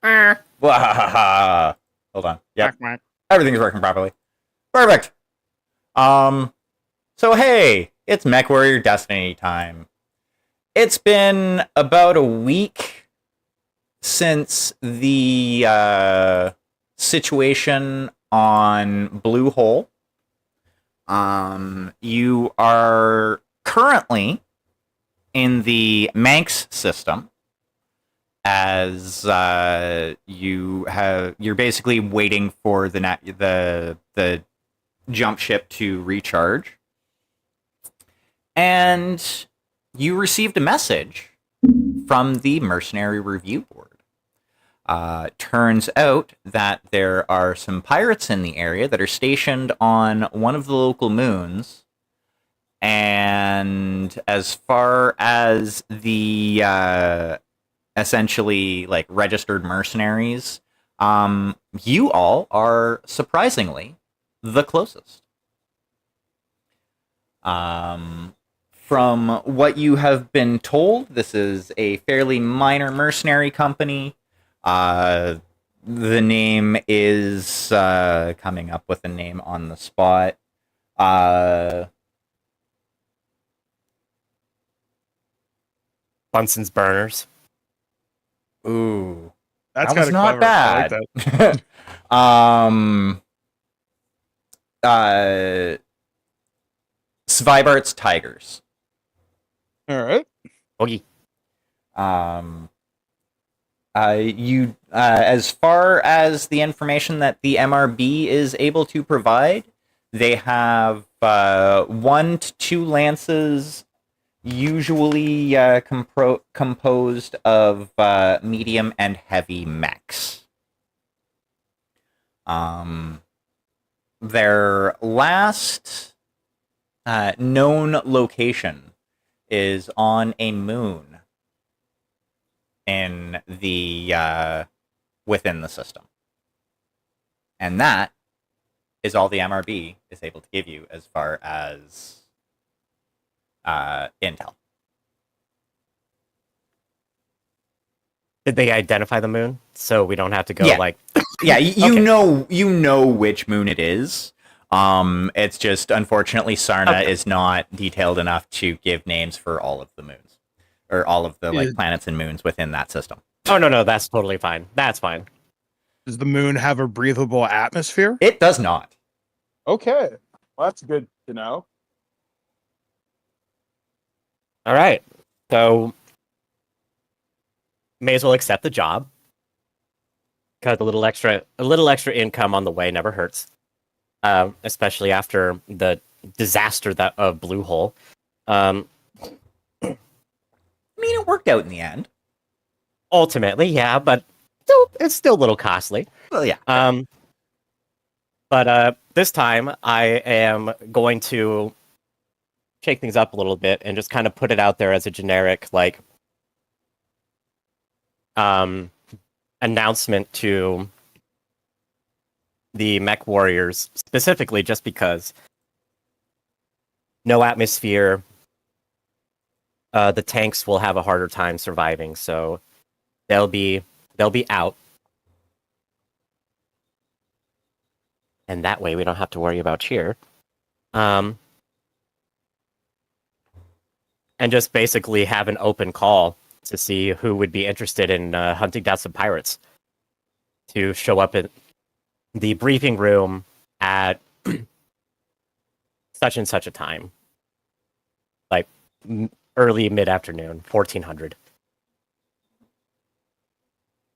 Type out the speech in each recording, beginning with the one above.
Wahaha. Hold on. Yep. Quack, quack. Everything's working properly. Perfect. Um, so hey, it's Mechwarrior Destiny time. It's been about a week since the situation on Blue Hole. You are currently in the Manx system, as you're basically waiting for the jump ship to recharge, and you received a message from the Mercenary Review Board. Turns out that there are some pirates in the area that are stationed on one of the local moons. And as far as the essentially like registered mercenaries, you all are surprisingly the closest. From what you have been told, this is a fairly minor mercenary company. The name is coming up with a name on the spot. Bunsen's Burners. Ooh, That's that was kind of not clever. I like bad. that. uh, Svibart's Tigers. All right. Boogie. Um, as far as the information that the MRB is able to provide, they have 1 to 2 lances, usually composed of medium and heavy mechs. Their last known location is on a moon in the within the system, and that is all the MRB is able to give you as far as intel. Did they identify the moon so we don't have to go Yeah. like? Yeah, you Okay. know which moon it is. It's just unfortunately Sarna Okay. is not detailed enough to give names for all of the moons or all of the like Is- planets and moons within that system. Oh no, that's totally fine. That's fine. Does the moon have a breathable atmosphere? It does not. Okay. Well, that's good to know. All right. So may as well accept the job. Got a little extra income on the way never hurts. Especially after the disaster that of Blue Hole. I mean, it worked out in the end. Ultimately, yeah, but it's still a little costly. Well, yeah. But this time I am going to shake things up a little bit and just kind of put it out there as a generic like announcement to the mech warriors, specifically just because no atmosphere, the tanks will have a harder time surviving, so they'll be out. And that way we don't have to worry about cheer. And just basically have an open call to see who would be interested in hunting down some pirates to show up in the briefing room at such and such a time, like early mid-afternoon, 1400.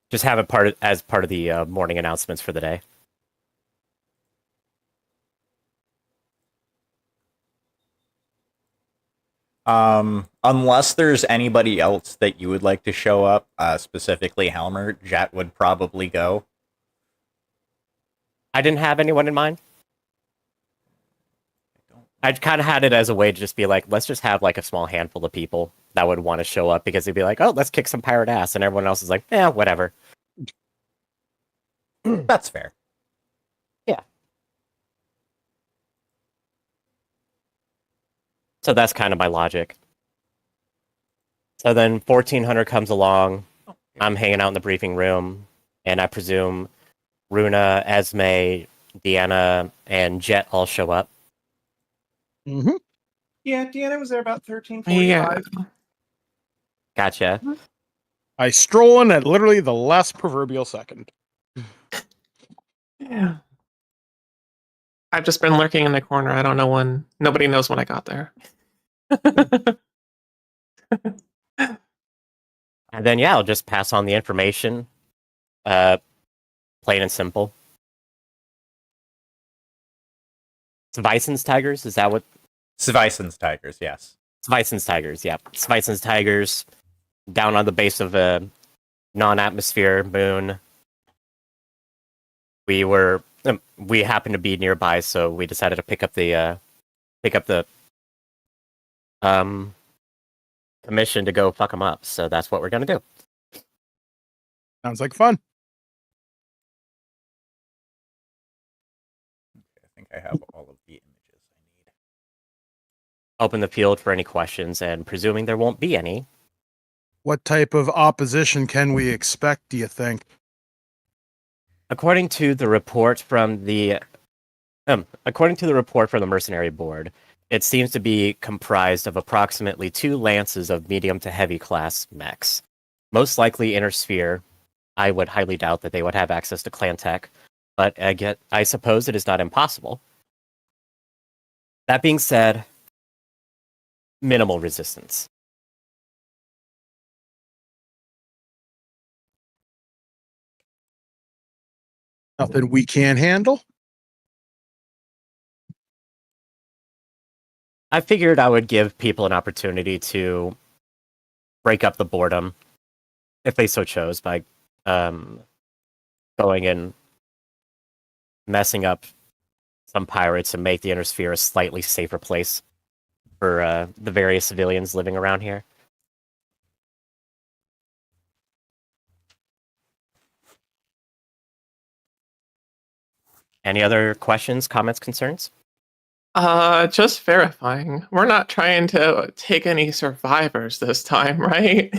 Just have it as part of the morning announcements for the day. Unless there's anybody else that you would like to show up, specifically Helmer, Jet would probably go. I didn't have anyone in mind. I kind of had it as a way to just be like, let's just have like a small handful of people that would want to show up because they'd be like, oh, let's kick some pirate ass. And everyone else is like, yeah, whatever. That's fair. Yeah. So that's kind of my logic. So then 1400 comes along. I'm hanging out in the briefing room. and I presume Runa, Esme, Deanna, and Jet all show up. Mm-hmm. Yeah, Deanna was there about 13:45. Yeah. Gotcha. I stroll in at literally the last proverbial second. Yeah. I've just been lurking in the corner. I don't know when. Nobody knows when I got there. And then, yeah, I'll just pass on the information. Plain and simple. Weissens Tigers, is that what? Sveissen's Tigers, yes. Weissens Tigers, yeah. Weissens Tigers, down on the base of a non-atmosphere moon. We happened to be nearby, so we decided to pick up the commission to go fuck them up. So that's what we're gonna do. Sounds like fun. I think I have all of the images I need. Open the field for any questions, and presuming there won't be any, What type of opposition can we expect, do you think? according to the report from the mercenary board, it seems to be comprised of approximately 2 lances of medium to heavy class mechs. Most likely inner sphere. I would highly doubt that they would have access to clan tech, but I suppose it is not impossible. That being said, minimal resistance. Nothing we can't handle? I figured I would give people an opportunity to break up the boredom, if they so chose, by going and messing up some pirates and make the inner sphere a slightly safer place for the various civilians living around here. Any other questions, comments, concerns? Just verifying. We're not trying to take any survivors this time, right?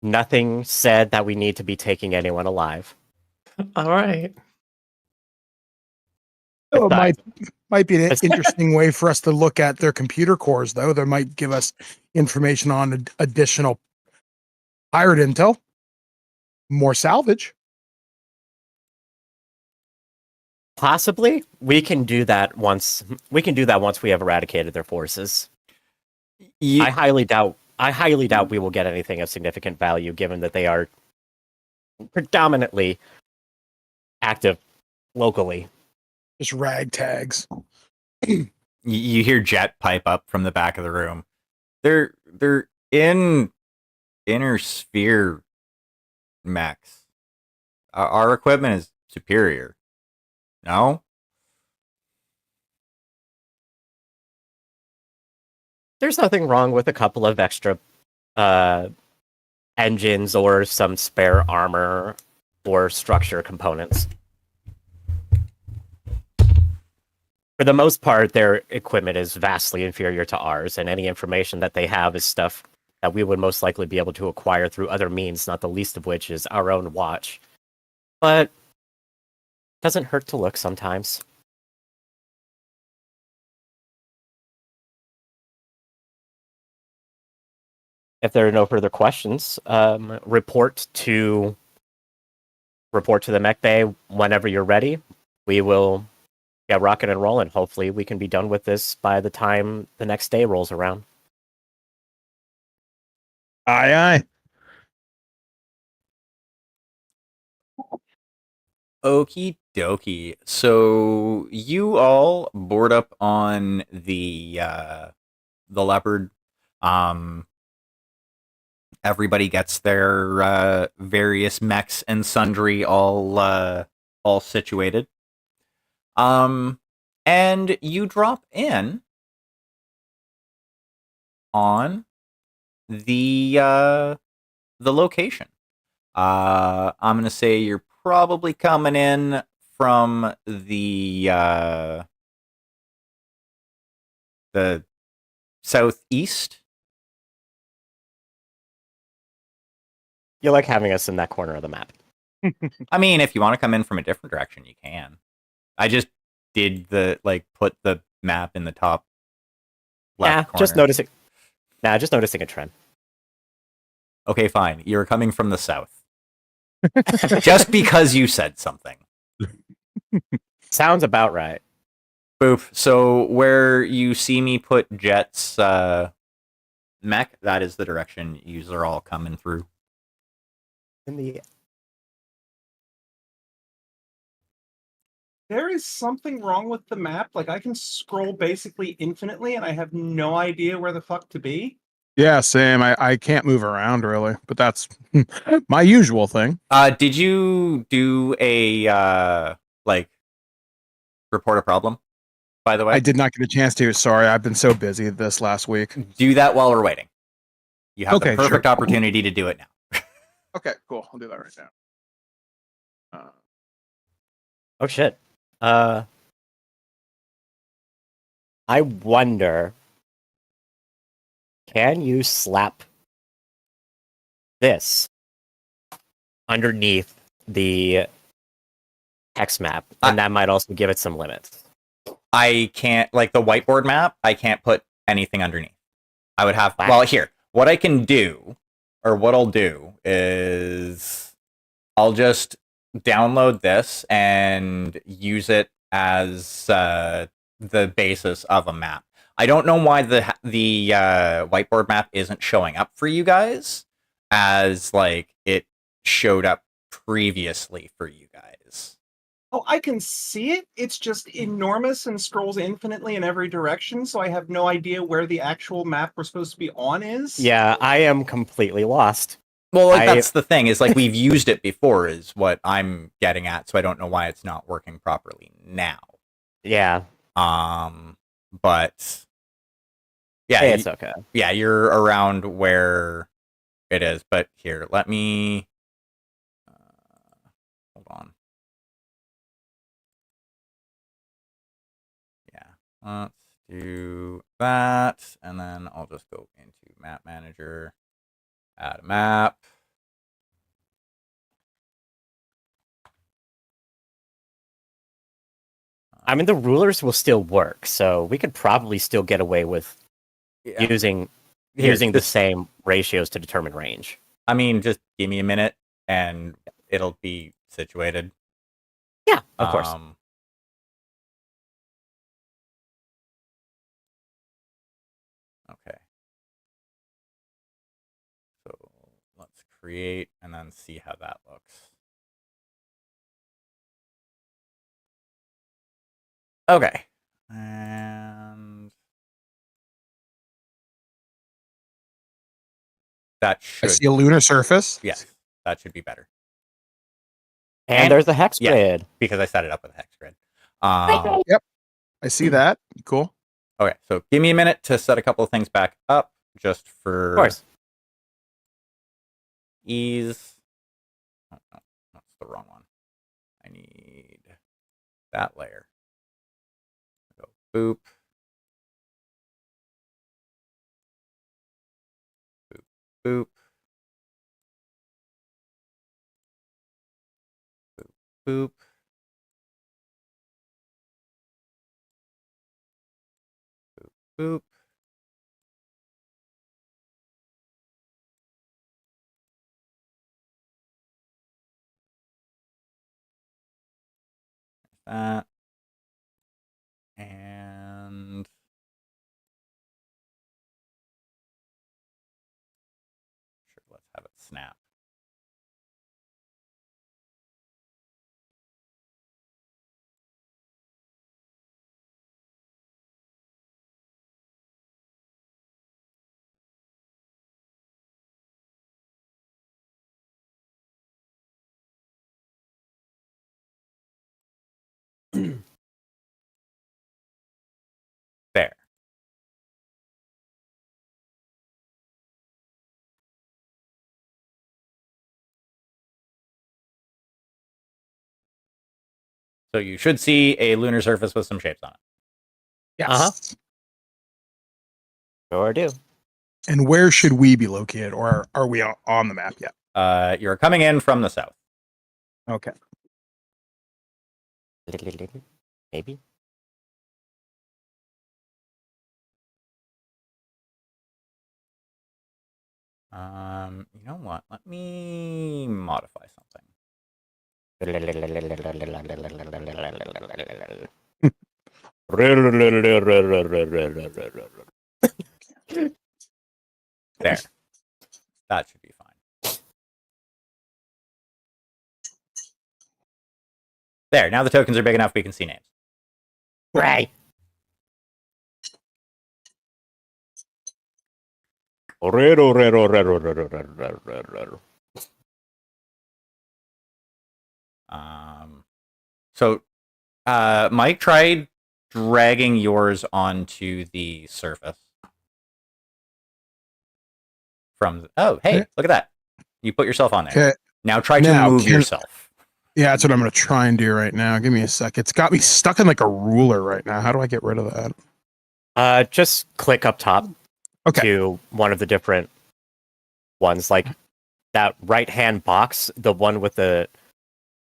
Nothing said that we need to be taking anyone alive. All right. Oh, it Besides- might be an Bes- interesting way for us to look at their computer cores, though. That might give us information on additional pirate intel, more salvage. Possibly, we can do that once. We can do that once we have eradicated their forces. I highly doubt. We will get anything of significant value, given that they are predominantly active locally. Just ragtags. You hear Jet pipe up from the back of the room. They're in inner sphere mechs. Our equipment is superior. No? There's nothing wrong with a couple of extra engines or some spare armor or structure components. For the most part, their equipment is vastly inferior to ours, and any information that they have is stuff that we would most likely be able to acquire through other means, not the least of which is our own watch. But doesn't hurt to look sometimes. If there are no further questions, report to the mech bay whenever you're ready. We will get rocking and rolling. Hopefully, we can be done with this by the time the next day rolls around. Aye, aye. Okie dokie. So you all board up on the leopard. Everybody gets their various mechs and sundry all situated. And you drop in on the location. I'm gonna say you're probably coming in from the southeast. You like having us in that corner of the map. I mean, if you want to come in from a different direction, you can. I just did put the map in the top left corner. Just noticing. Just noticing a trend. Okay, fine. You're coming from the south. Just because you said something. Sounds about right. Boop. So where you see me put Jet's mech, that is the direction yous are all coming through. In the There is something wrong with the map. Like, I can scroll basically infinitely, and I have no idea where the fuck to be. Yeah, same. I can't move around really, but that's my usual thing. Did you do a report a problem? By the way, I did not get a chance to. Sorry, I've been so busy this last week. do that while we're waiting. You have Okay, the perfect sure. opportunity to do it now. Okay, cool. I'll do that right now. Oh shit. I wonder, can you slap this underneath the hex map? And that might also give it some limits. I can't, like the whiteboard map, I can't put anything underneath. I would have, Wow. well, here, what I can do, or what I'll do is I'll just download this and use it as the basis of a map. I don't know why the whiteboard map isn't showing up for you guys as like it showed up previously for you guys. Oh, I can see it. It's just enormous and scrolls infinitely in every direction, so I have no idea where the actual map we're supposed to be on is. Yeah, I am completely lost. Well, like that's the thing, is like we've used it before is what I'm getting at, so I don't know why it's not working properly now. Yeah. But yeah, Hey, it's okay. Yeah, you're around where it is, but here, let me hold on. Yeah, let's do that, and then I'll just go into Map Manager, add a map. I mean, the rulers will still work, so we could probably still get away with using the same ratios to determine range. I mean, just give me a minute, and it'll be situated. Yeah, of course. Okay. So let's create and then see how that looks. Okay. And that should... I see a lunar surface. Yes, that should be better. And there's the hex grid. Because I set it up with a hex grid. Yep. I see that. Cool. Okay, so give me a minute to set a couple of things back up just for Of course. ease. Oh, no, that's the wrong one. I need that layer. Go boop. Boop, boop. Boop, boop. Boop. That. And sure, let's have it snap. There. So you should see a lunar surface with some shapes on it. Yes. Uh-huh. Sure do. And where should we be located, or are we on the map yet? You're coming in from the south. Okay. Maybe. You know what? Let me modify something. There. That should be fine. There. Now the tokens are big enough we can see names. Right. So, Mike tried dragging yours onto the surface. Oh, hey, Okay. look at that. You put yourself on there. Okay. Now try to Now, move yourself. Yeah, that's what I'm going to try and do right now. Give me a sec. It's got me stuck in like a ruler right now. How do I get rid of that? Just click up top Okay. to one of the different ones, like that right-hand box, the one with the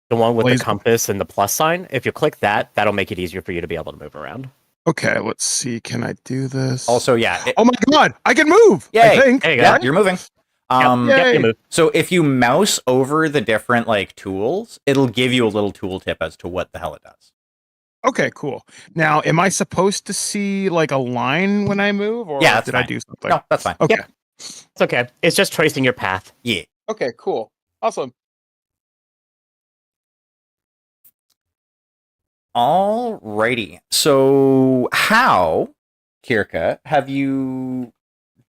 Laser. the compass and the plus sign. If you click that, that'll make it easier for you to be able to move around. Okay, let's see. Can I do this? Also, yeah. Oh my god, I can move. Yay. I think. There you go. Yeah, you're moving. Yep, you move. So if you mouse over the different like tools, it'll give you a little tooltip as to what the hell it does. Okay, cool. Now, am I supposed to see like a line when I move, or Yeah, that's did I fine. do something? No, that's fine. Okay. Yep. It's okay. It's just tracing your path. Yeah. Okay, cool. Awesome. Alrighty. So how, Kirka, have you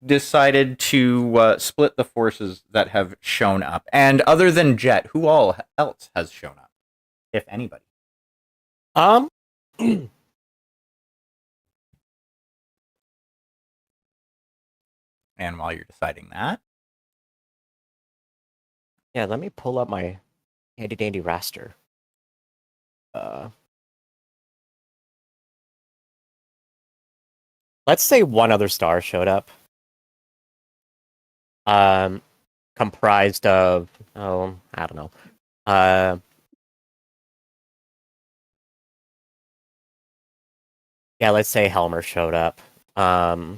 decided to split the forces that have shown up? And other than Jet, who all else has shown up, if anybody? Um, And while you're deciding that, yeah, let me pull up my handy dandy raster. Let's say one other star showed up. Comprised of, I don't know. Yeah, let's say Helmer showed up. Oh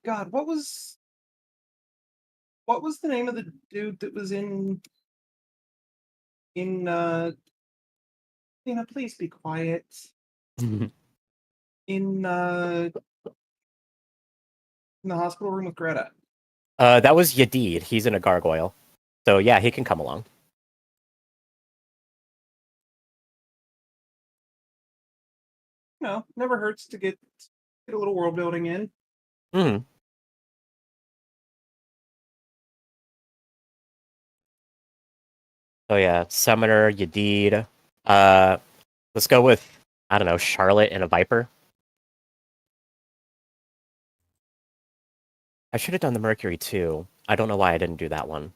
God, what was the name of the dude that was in please be quiet. In the hospital room with Greta. That was Yadid. He's in a gargoyle. So yeah, he can come along. No, never hurts to get a little world building in. Mm-hmm. So yeah, Summoner, Yadid. Let's go with, I don't know, Charlotte and a Viper. I should have done the Mercury too. I don't know why I didn't do that one.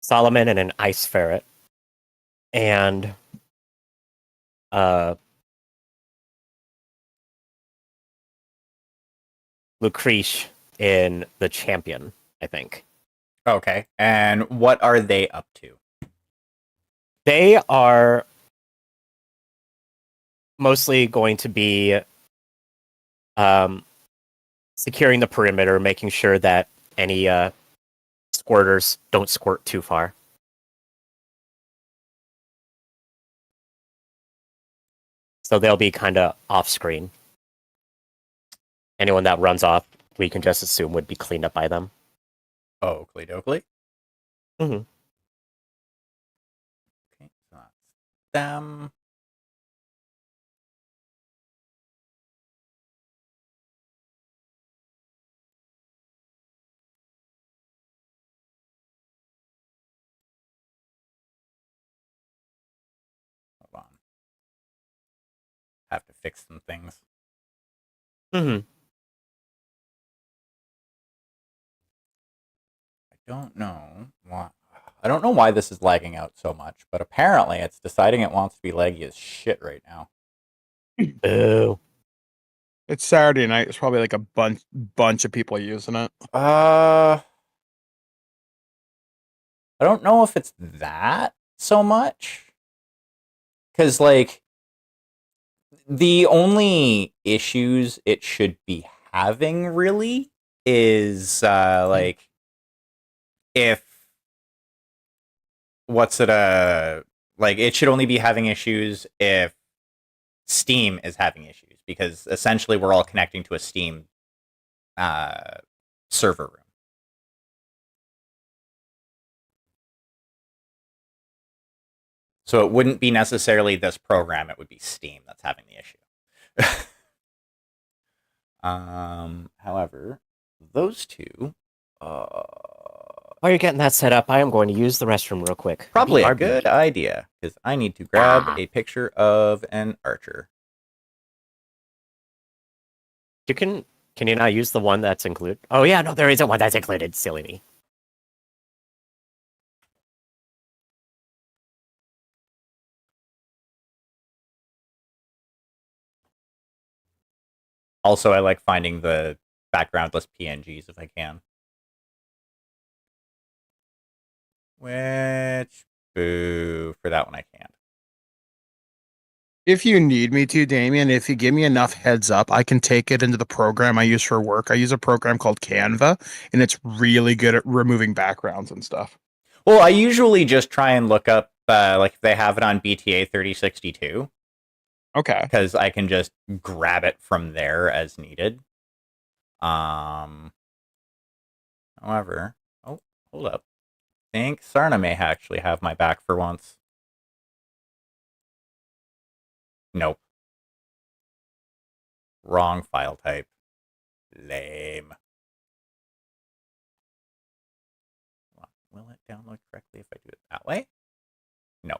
Solomon and an Ice Ferret. And Lucrece in the Champion, I think. okay. And what are they up to? They are mostly going to be securing the perimeter, making sure that any squirters don't squirt too far. So they'll be kind of off screen. Anyone that runs off, we can just assume would be cleaned up by them. Oakley dokley. Mm-hmm. Okay, so that's them. Hold on. Have to fix some things. Mm-hmm. don't know why. I don't know why this is lagging out so much, but apparently it's deciding it wants to be laggy as shit right now. Boo. It's Saturday night. There's probably like a bunch of people using it. I don't know if it's that so much. Because, like, the only issues it should be having, really, is, like, if... Like, it should only be having issues if Steam is having issues, because essentially we're all connecting to a Steam server room. So it wouldn't be necessarily this program, it would be Steam that's having the issue. However, those two While you're getting that set up, I am going to use the restroom real quick. probably a BRB. good idea, because I need to grab a picture of an archer. Can you not use the one that's included? Oh yeah, no, there isn't one that's included. Silly me. Also, I like finding the backgroundless PNGs if I can. Which, boo, for that one I can't. If you need me to, Damien, if you give me enough heads up, I can take it into the program I use for work. I use a program called Canva, and it's really good at removing backgrounds and stuff. Well, I usually just try and look up, like, if they have it on BTA 3062. Okay. Because I can just grab it from there as needed. However, oh, hold up. I think Sarna may actually have my back for once. Nope. Wrong file type. Lame. Will it download correctly if I do it that way? No.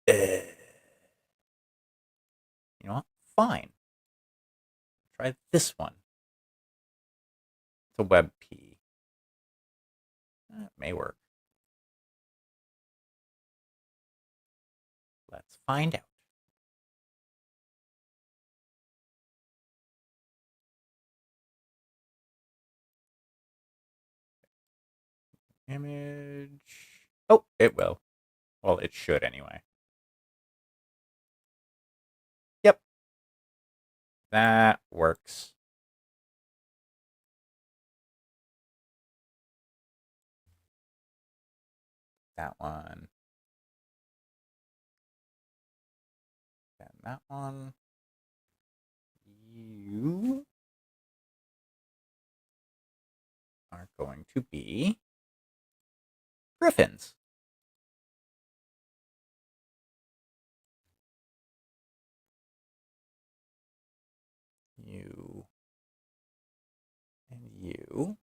You know what? Fine. Try this one. It's a WebP. It may work. Let's find out. Image. Oh, it will. Well, it should anyway. Yep. That works. That one. And that one. You are going to be griffins. You and you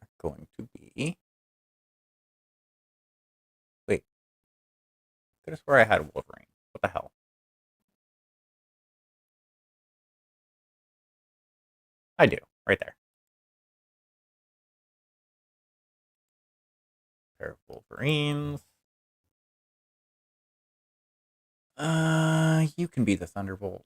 are going to be... Wait. Could have swore I had Wolverine. What the hell? I do. Right there. Pair of Wolverines. You can be the Thunderbolt.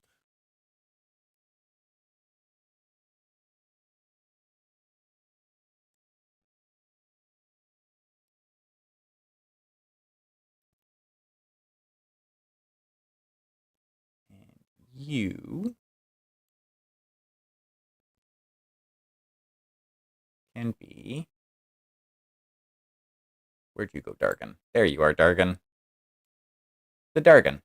And you can be... Where'd you go, Dargan? There you are, Dargan. The Dargan.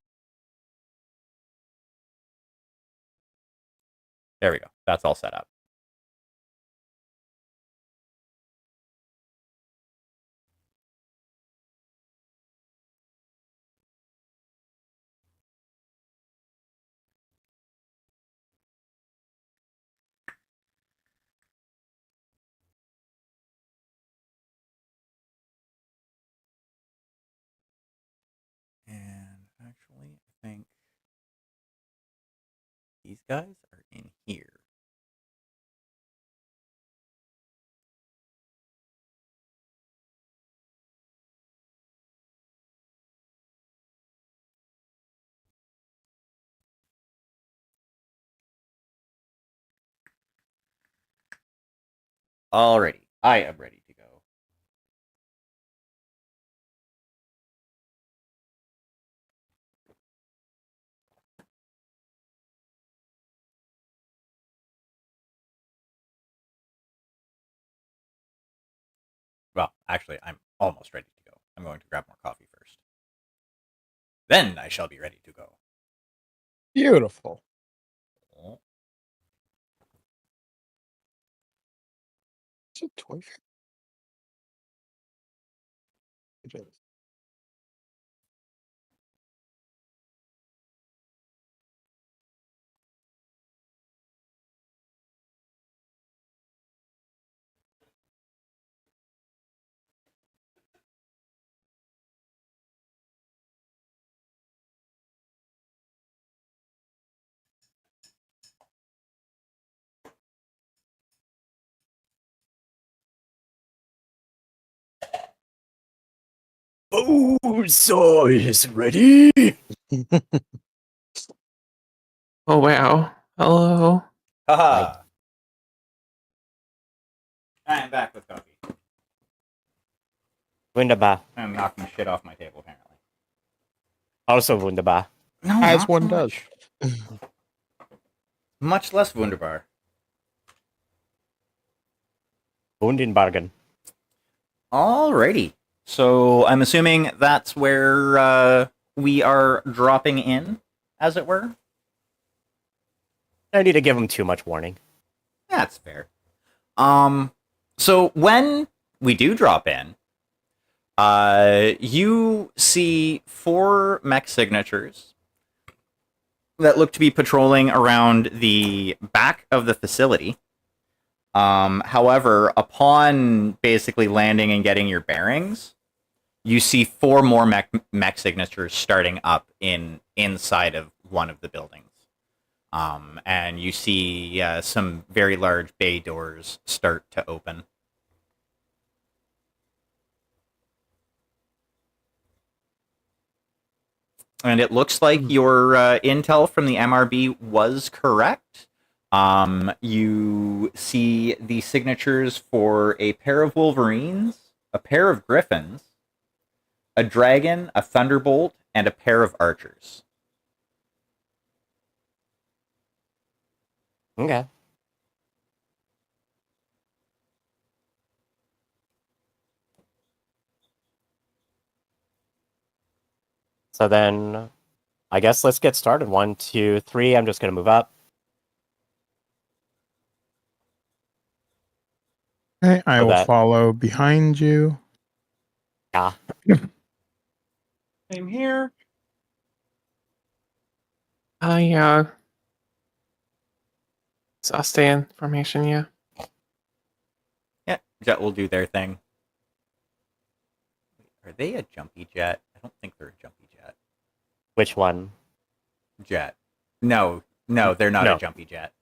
There we go. That's all set up. And actually, I think these guys are in here. Alrighty, I am ready to go. Well, actually, I'm almost ready to go. I'm going to grab more coffee first. Then I shall be ready to go. Beautiful. Oh, It's a toy fair. It is. Oh, so is ready. Oh wow. Hello. haha! I am back with coffee. Wunderbar. I'm knocking shit off my table, apparently. Also wunderbar. No, As not one so does. much. Much less wunderbar. Wundenbargen. Alrighty. So I'm assuming that's where we are dropping in, as it were. I need to give him too much warning. That's fair. So when we do drop in, you see 4 mech signatures that look to be patrolling around the back of the facility. However, upon basically landing and getting your bearings, you see 4 more mech signatures starting up inside of one of the buildings. And you see some very large bay doors start to open. And it looks like your intel from the MRB was correct. You see the signatures for a pair of Wolverines, a pair of Griffins, a Dragon, a Thunderbolt, and a pair of Archers. Okay. So then, I guess let's get started. 1, 2, 3. I'm just going to move up. Okay, I So will that- follow behind you. Yeah. Same here. Yeah. So I'll stay in formation, yeah. Yeah, Jet will do their thing. Are they a jumpy jet? I don't think they're a jumpy jet. Which one? Jet. No, they're not No. a jumpy jet.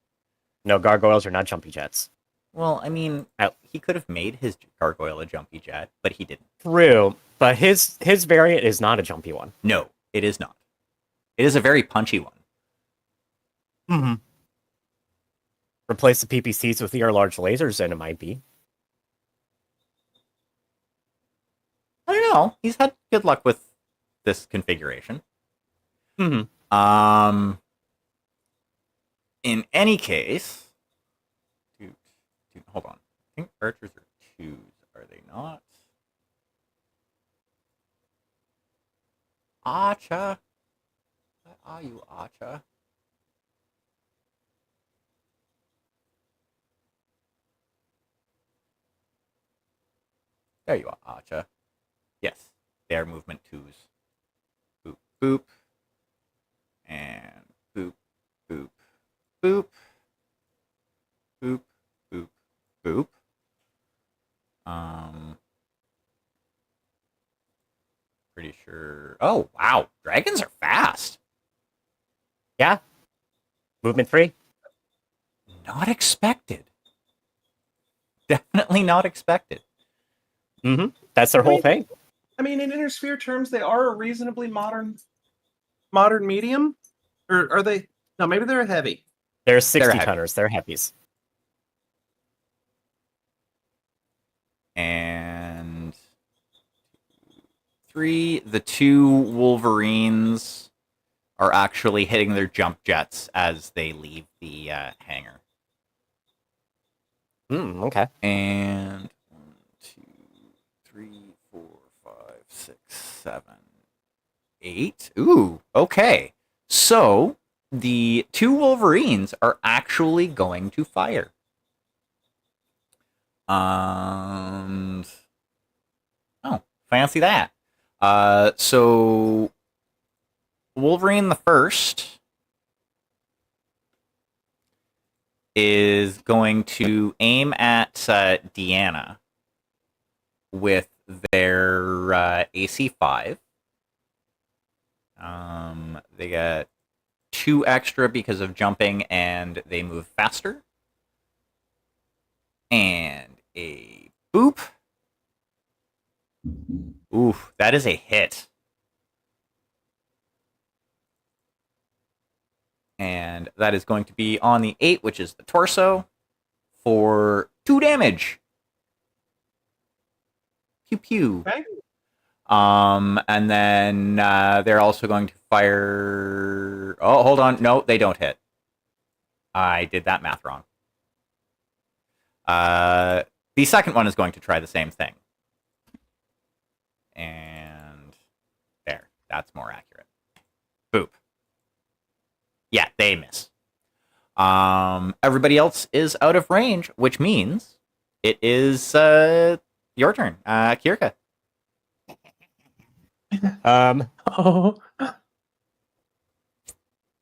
No, gargoyles are not jumpy jets. Well, I mean, Ow. he could have made his gargoyle a jumpy jet, but he didn't. True, but his variant is not a jumpy one. No, it is not. It is a very punchy one. Mm-hmm. Replace the PPCs with ER large lasers, and it might be. I don't know. He's had good luck with this configuration. Mm-hmm. In any case, hold on. I think archers are 2s, are they not? Acha. Where are you, Acha? There you are, Acha. Yes, they are movement 2s. Boop, boop. And boop, boop, boop. Boop, boop, boop. Pretty sure. Oh, wow. Dragons are fast. Yeah. Movement 3. not expected. Definitely not expected. That's their whole thing. I mean, in inner sphere terms, they are a reasonably modern medium, or are they? No, maybe they're a heavy. They're 60 heavy. tonners. They're heavies. And 3, the 2 Wolverines are actually hitting their jump jets as they leave the hangar. Okay. And 1, 2, 3, 4, 5, 6, 7, 8. Ooh, okay. So the 2 Wolverines are actually going to fire. And oh, fancy that. So Wolverine the first is going to aim at Deanna with their AC 5. They get 2 extra because of jumping, and they move faster. And a boop. Oof, that is a hit. And that is going to be on the 8, which is the torso, for 2 damage. Pew pew. Okay. And then they're also going to fire. Oh, hold on. No, they don't hit. I did that math wrong. The second one is going to try the same thing. And there. That's more accurate. Boop. Yeah, they miss. Everybody else is out of range, which means it is your turn, Kirka. Oh,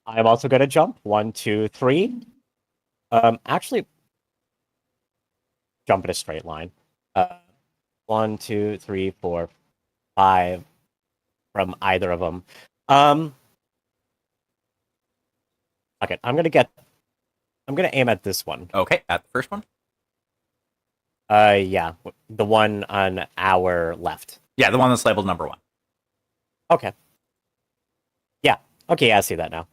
I'm also going to jump. 1, 2, 3. Actually, jump in a straight line. 1, 2, 3, 4, 5 from either of them. Okay, I'm gonna aim at this one. Okay, at the first one. Yeah, the one on our left. Yeah, the one that's labeled number 1. Okay. Yeah. Okay, I see that now.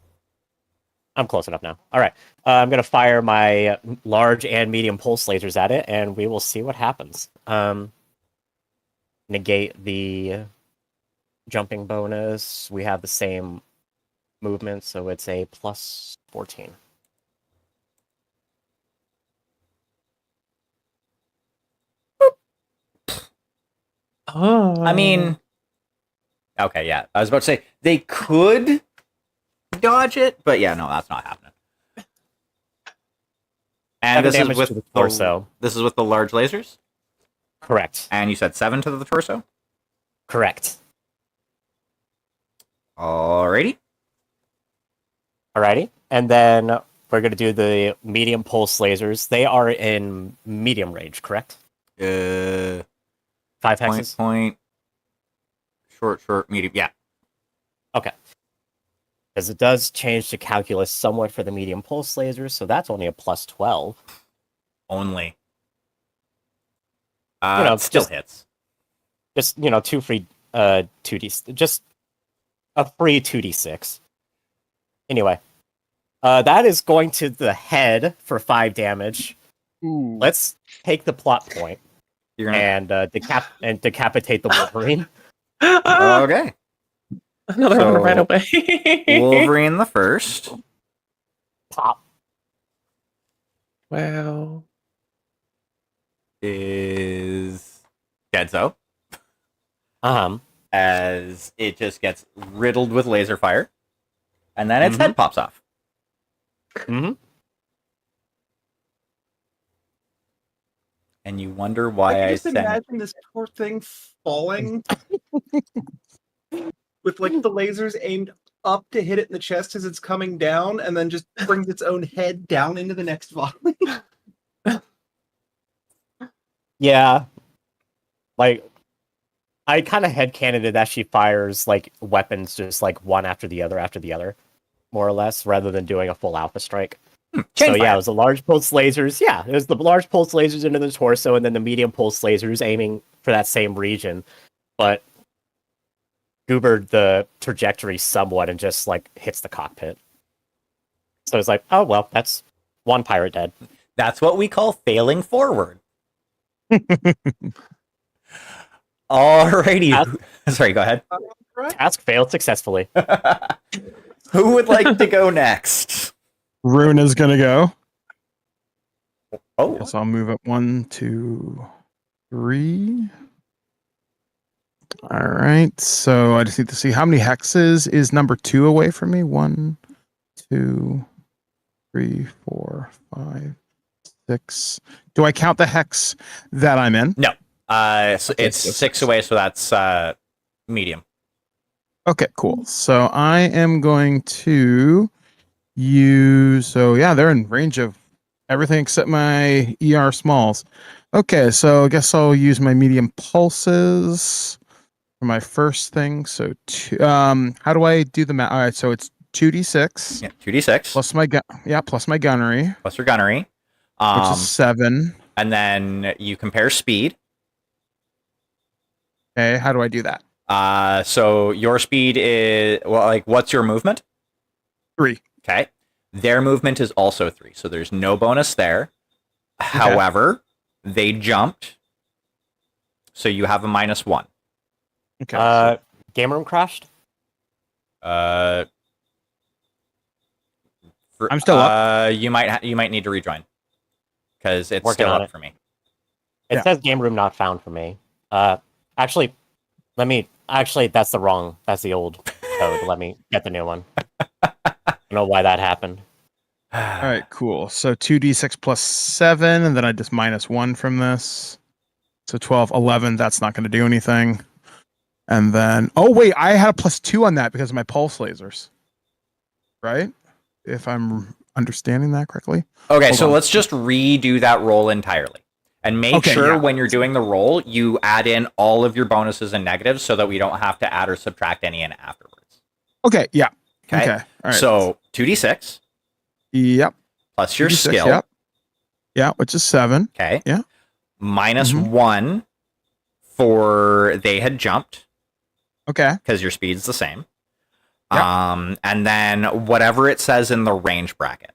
I'm close enough now. All right. I'm going to fire my large and medium pulse lasers at it, and we will see what happens. Negate the jumping bonus. We have the same movement, so it's a plus 14. oh. I mean, okay, yeah. I was about to say they could dodge it, but yeah, no, that's not happening. And 7 this is damage with to the torso. This is with the large lasers. Correct. And you said 7 to the torso. Correct. Alrighty. Alrighty. And then we're going to do the medium pulse lasers. They are in medium range, correct? 5 hexes? Point. Short, medium. Yeah. Okay. Because it does change the calculus somewhat for the medium pulse lasers, so that's only a plus 12. Only. It still hits. Just, 2 free 2d, just a free 2d6. Anyway, that is going to the head for 5 damage. Ooh. Let's take the plot point You're gonna. and decapitate the Wolverine. Okay. Another So, one right away. Wolverine the first. Pop. Wow. Is Dedzo, Um. as it just gets riddled with laser fire, and then its head pops off. Mm-hmm. And you wonder why I just sent. imagine this poor thing falling with like the lasers aimed up to hit it in the chest as it's coming down, and then just brings its own head down into the next volley. Yeah. Like, I kind of headcanoted that she fires, like, weapons just, like, one after the other, more or less, rather than doing a full alpha strike. So fire. it was the large pulse lasers. Yeah, it was the large pulse lasers into the torso, and then the medium pulse lasers aiming for that same region. But goobered the trajectory somewhat and just like hits the cockpit. So it's like, oh well, that's one pirate dead. That's what we call failing forward. Alrighty. Sorry, go ahead. Correct. Task failed successfully. Who would like to go next? Rune is gonna go. Oh, Yes, I'll move up 1, 2, 3. All right. So I just need to see how many hexes is number 2 away from me. 1, 2, 3, 4, 5, 6. Do I count the hex that I'm in? no. So Okay, it's so 6 away, so that's medium. Okay, cool. So I am going to use. So yeah, they're in range of everything except my ER smalls. Okay, so I guess I'll use my medium pulses for my first thing. So how do I do the math? All right, so it's 2d6 Yeah, 2d6 plus my gun. Yeah, plus my gunnery, plus your gunnery. which is 7. And then you compare speed. Okay, how do I do that? So your speed is what's your movement? 3. Okay. Their movement is also 3, so there's no bonus there. However, they jumped, so you have a -1. Okay. Game room crashed. I'm I'm still up. You might need to rejoin because it's Working still on up it. for me. It Yeah. says game room not found for me. Actually, that's the old code. Let me get the new one. I don't know why that happened. All right, cool. So 2d6 plus 7, and then I just -1 from this. So 12, 11. That's not going to do anything. And then, oh wait, I had a +2 on that because of my pulse lasers. Right? If I'm understanding that correctly. Okay, Hold so on. let's just redo that roll entirely. And make Okay, sure yeah. when you're doing the roll, you add in all of your bonuses and negatives so that we don't have to add or subtract any in afterwards. Okay, yeah. Okay. Okay. All right. So 2d6 yep. plus your 2d6, skill. Yep. Yeah, which is 7. Okay. Yeah. Mhm. -1 for they had jumped Okay. because your speed's the same. Yep. And then whatever it says in the range bracket.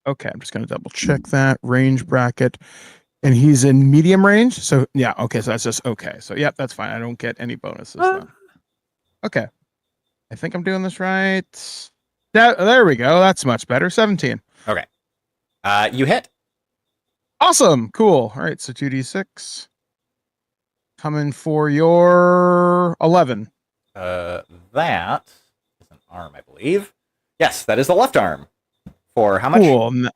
Okay, I'm just going to double check that range bracket. And he's in medium range. So yeah, okay, so that's just okay. So yeah, that's fine. I don't get any bonuses then. Okay. I think I'm doing this right. There we go. That's much better. 17. Okay. You hit. Awesome. Cool. All right, so 2d6. Coming for your 11. That is an arm, I believe. Yes, that is the left arm. For how much? Cool.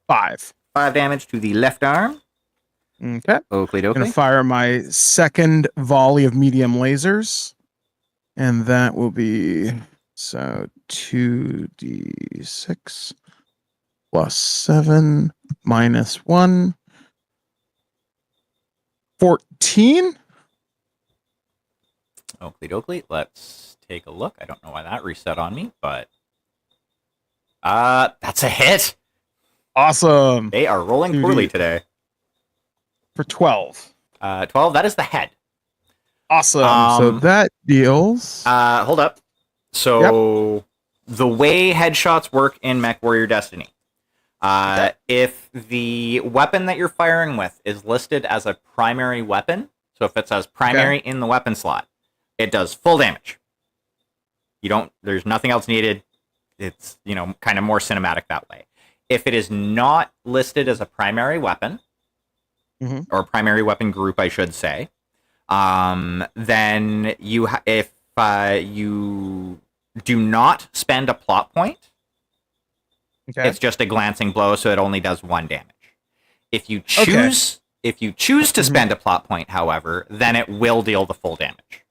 5. 5 damage to the left arm. Okay. Oakley I'm going dokley. to fire my second volley of medium lasers. And that will be so 2d6 plus 7 minus 1. 14? Oakley dokley. Let's take a look. I don't know why that reset on me, but that's a hit. Awesome. They are rolling poorly today. For 12. 12. That is the head. Awesome. So that deals. Hold up. So the way headshots work in Mechwarrior Destiny, if the weapon that you're firing with is listed as a primary weapon, so if it says primary in the weapon slot, it does full damage. There's nothing else needed. It's, kind of more cinematic that way. If it is not listed as a primary weapon, or primary weapon group, I should say, then if you do not spend a plot point, it's just a glancing blow, so it only does 1 damage. If you choose to spend a plot point, however, then it will deal the full damage.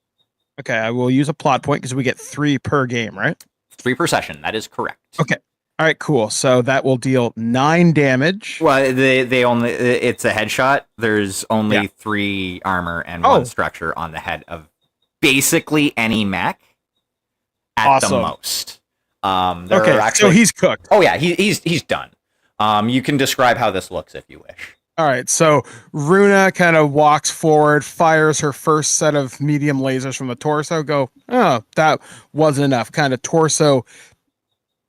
Okay, I will use a plot point because we get 3 per game, right? 3 per session. That is correct. Okay. All right, cool. So that will deal 9 damage. Well, it's a headshot. There's only 3 armor and 1 structure on the head of basically any mech at the most. There Okay, are actually. so he's cooked. Oh yeah, he's done. You can describe how this looks if you wish. All right, so Runa kind of walks forward, fires her first set of medium lasers from the torso. Go, oh, that wasn't enough. Kind of torso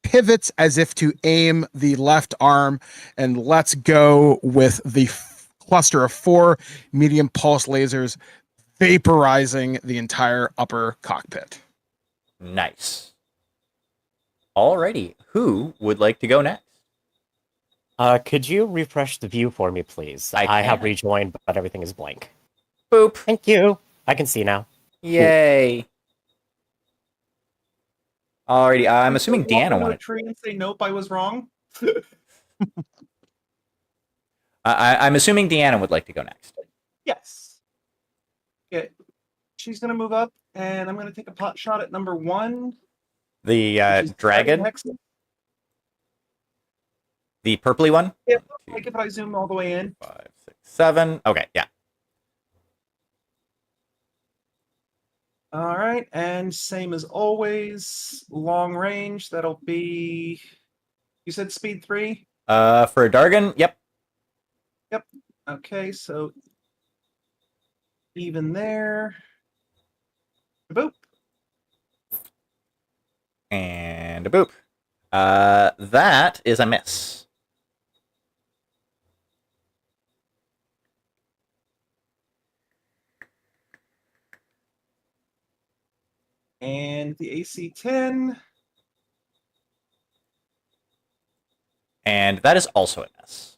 pivots as if to aim the left arm, and let's go with the cluster of 4 medium pulse lasers, vaporizing the entire upper cockpit. Nice. Alrighty, who would like to go next? Could you refresh the view for me, please? I have can. rejoined, but everything is blank. Boop. Thank you. I can see now. Yay. Alrighty, I'm assuming Walk Deanna into a wanted. tree and say, nope, I was wrong. I'm assuming Deanna would like to go next. Yes. Okay. She's gonna move up, and I'm gonna take a pot shot at number 1. The which is dragon, Hexen. the purpley one. Yeah, 1, 2, like if I zoom all the way in. 5, 6, 7. Okay, yeah. All right, and same as always, long range. That'll be. You said speed 3. For a Dargan, yep. Okay, so even there. Boop. And a boop. That is a miss. And the AC 10. And that is also a miss.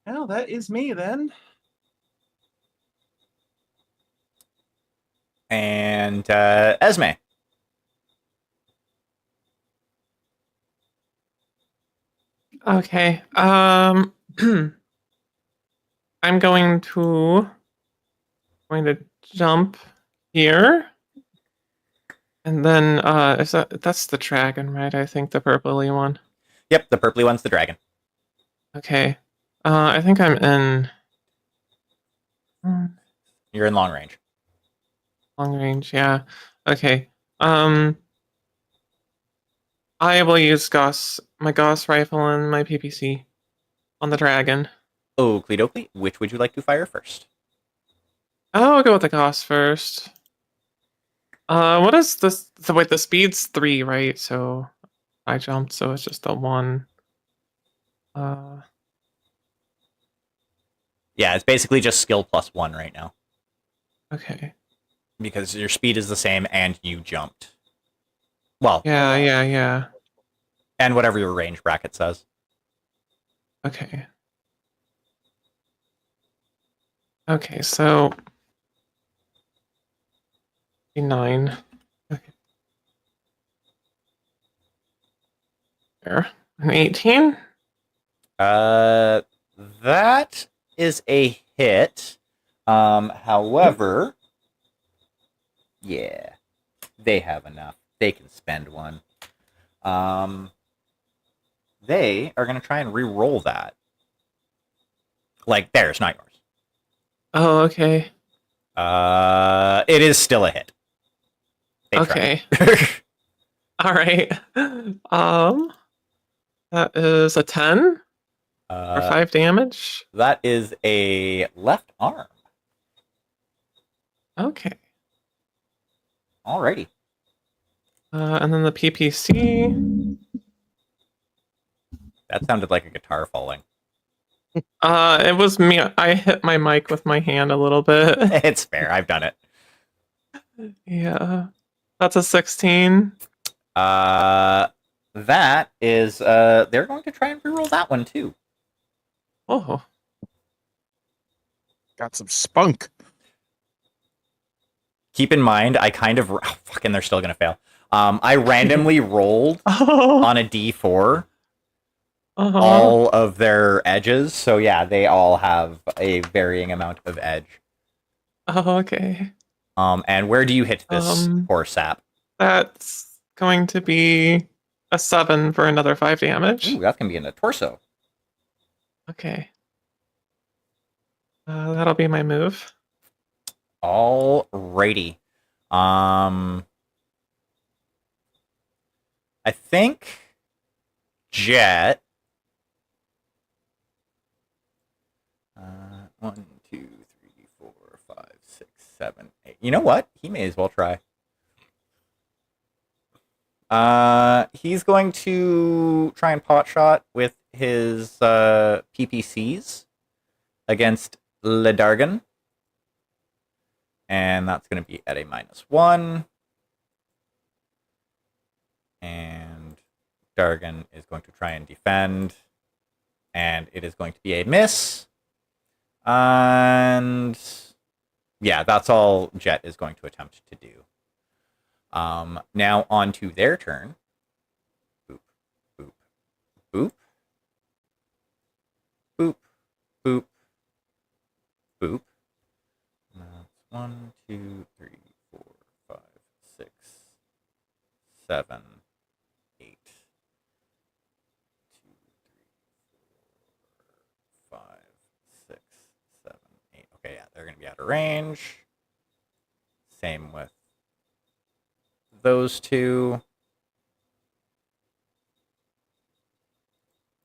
Well, that is me then. And Esme. Okay. I'm going to jump here. And then that's the dragon, right? I think the purpley one. Yep, the purpley one's the dragon. Okay. I think I'm in You're in long range. long range, yeah. Okay. I will use my Gauss rifle and my PPC on the dragon. Oakley dokley. Which would you like to fire first? I'll go with the Gauss first. What is this? So wait, the speed's 3, right? So I jumped, so it's just a 1. Yeah, it's basically just skill +1 right now. Okay. Because your speed is the same and you jumped. Well, Yeah. and whatever your range bracket says. Okay. Okay, so 9. Okay. There. An 18? That is a hit. However, yeah, they have enough. They can spend one. They are going to try and re-roll that. Like theirs, not yours. Oh, okay. It is still a hit. They Okay. tried. All right. That is a 10 for 5 damage. That is a left arm. Okay. Alrighty. And then the PPC. That sounded like a guitar falling. It was me. I hit my mic with my hand a little bit. It's fair. I've done it. Yeah. That's a 16. That is they're going to try and reroll that one too. Oh. Got some spunk. Keep in mind, I kind of fucking they're still gonna fail. I randomly rolled Oh. on a D4 Uh-huh. all of their edges, so yeah, they all have a varying amount of edge. Oh, okay. And where do you hit this Um, poor sap? That's going to be a 7 for another 5 damage. Ooh, that can be in the torso. Okay. That'll be my move. Alrighty. I think Jet. 1, 2, 3, 4, 5, 6, 7, 8. You know what? He may as well try. He's going to try and pot shot with his PPCs against Ledargan. And that's going to be at a -1. And Dargan is going to try and defend. And it is going to be a miss. And yeah, that's all Jet is going to attempt to do. Now on to their turn. Boop, boop, boop. Boop, boop, boop. That's 1, 2, 3, 4, 5, 6, 7, 8. 2, 3, 4, 5, 6, 7, 8. Okay, yeah, they're going to be out of range. Same with those two.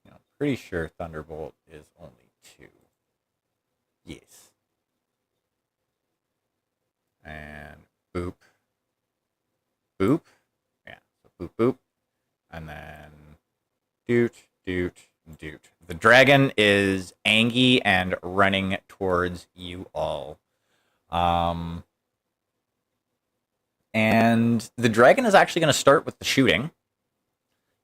You know, pretty sure Thunderbolt is only 2. Yes. And boop. Boop. Yeah, so boop, boop. And then doot, doot, doot. The dragon is angry and running towards you all. And the dragon is actually going to start with the shooting.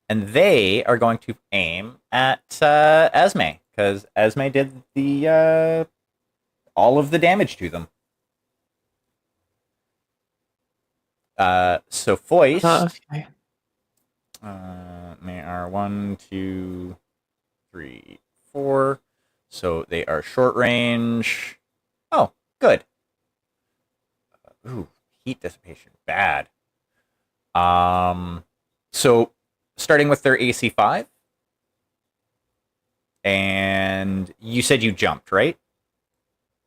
And they are going to aim at Esme, because Esme did the all of the damage to them. So Foist, Okay. they are 1, 2, 3, 4. So they are short range. Oh, good. Ooh, heat dissipation, bad. So starting with their AC 5, and you said you jumped, right?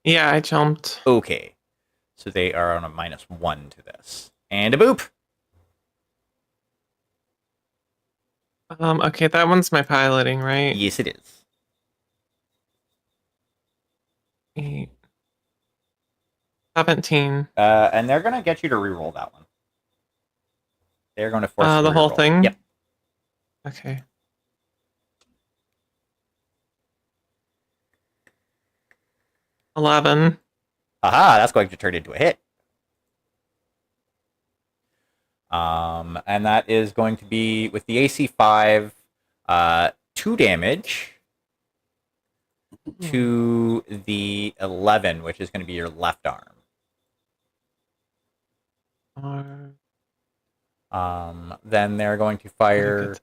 Yeah, I jumped. Okay, so they are on a -1 to this, and a boop. Okay, that one's my piloting, right? Yes, it is. 8, 17. And they're gonna get you to reroll that one. They're going to force you to The whole reroll. thing? Yep. Okay. $11. Aha, that's going to turn into a hit. And that is going to be with the AC 5, 2 damage to the 11, which is going to be your left arm. Then they're going to fire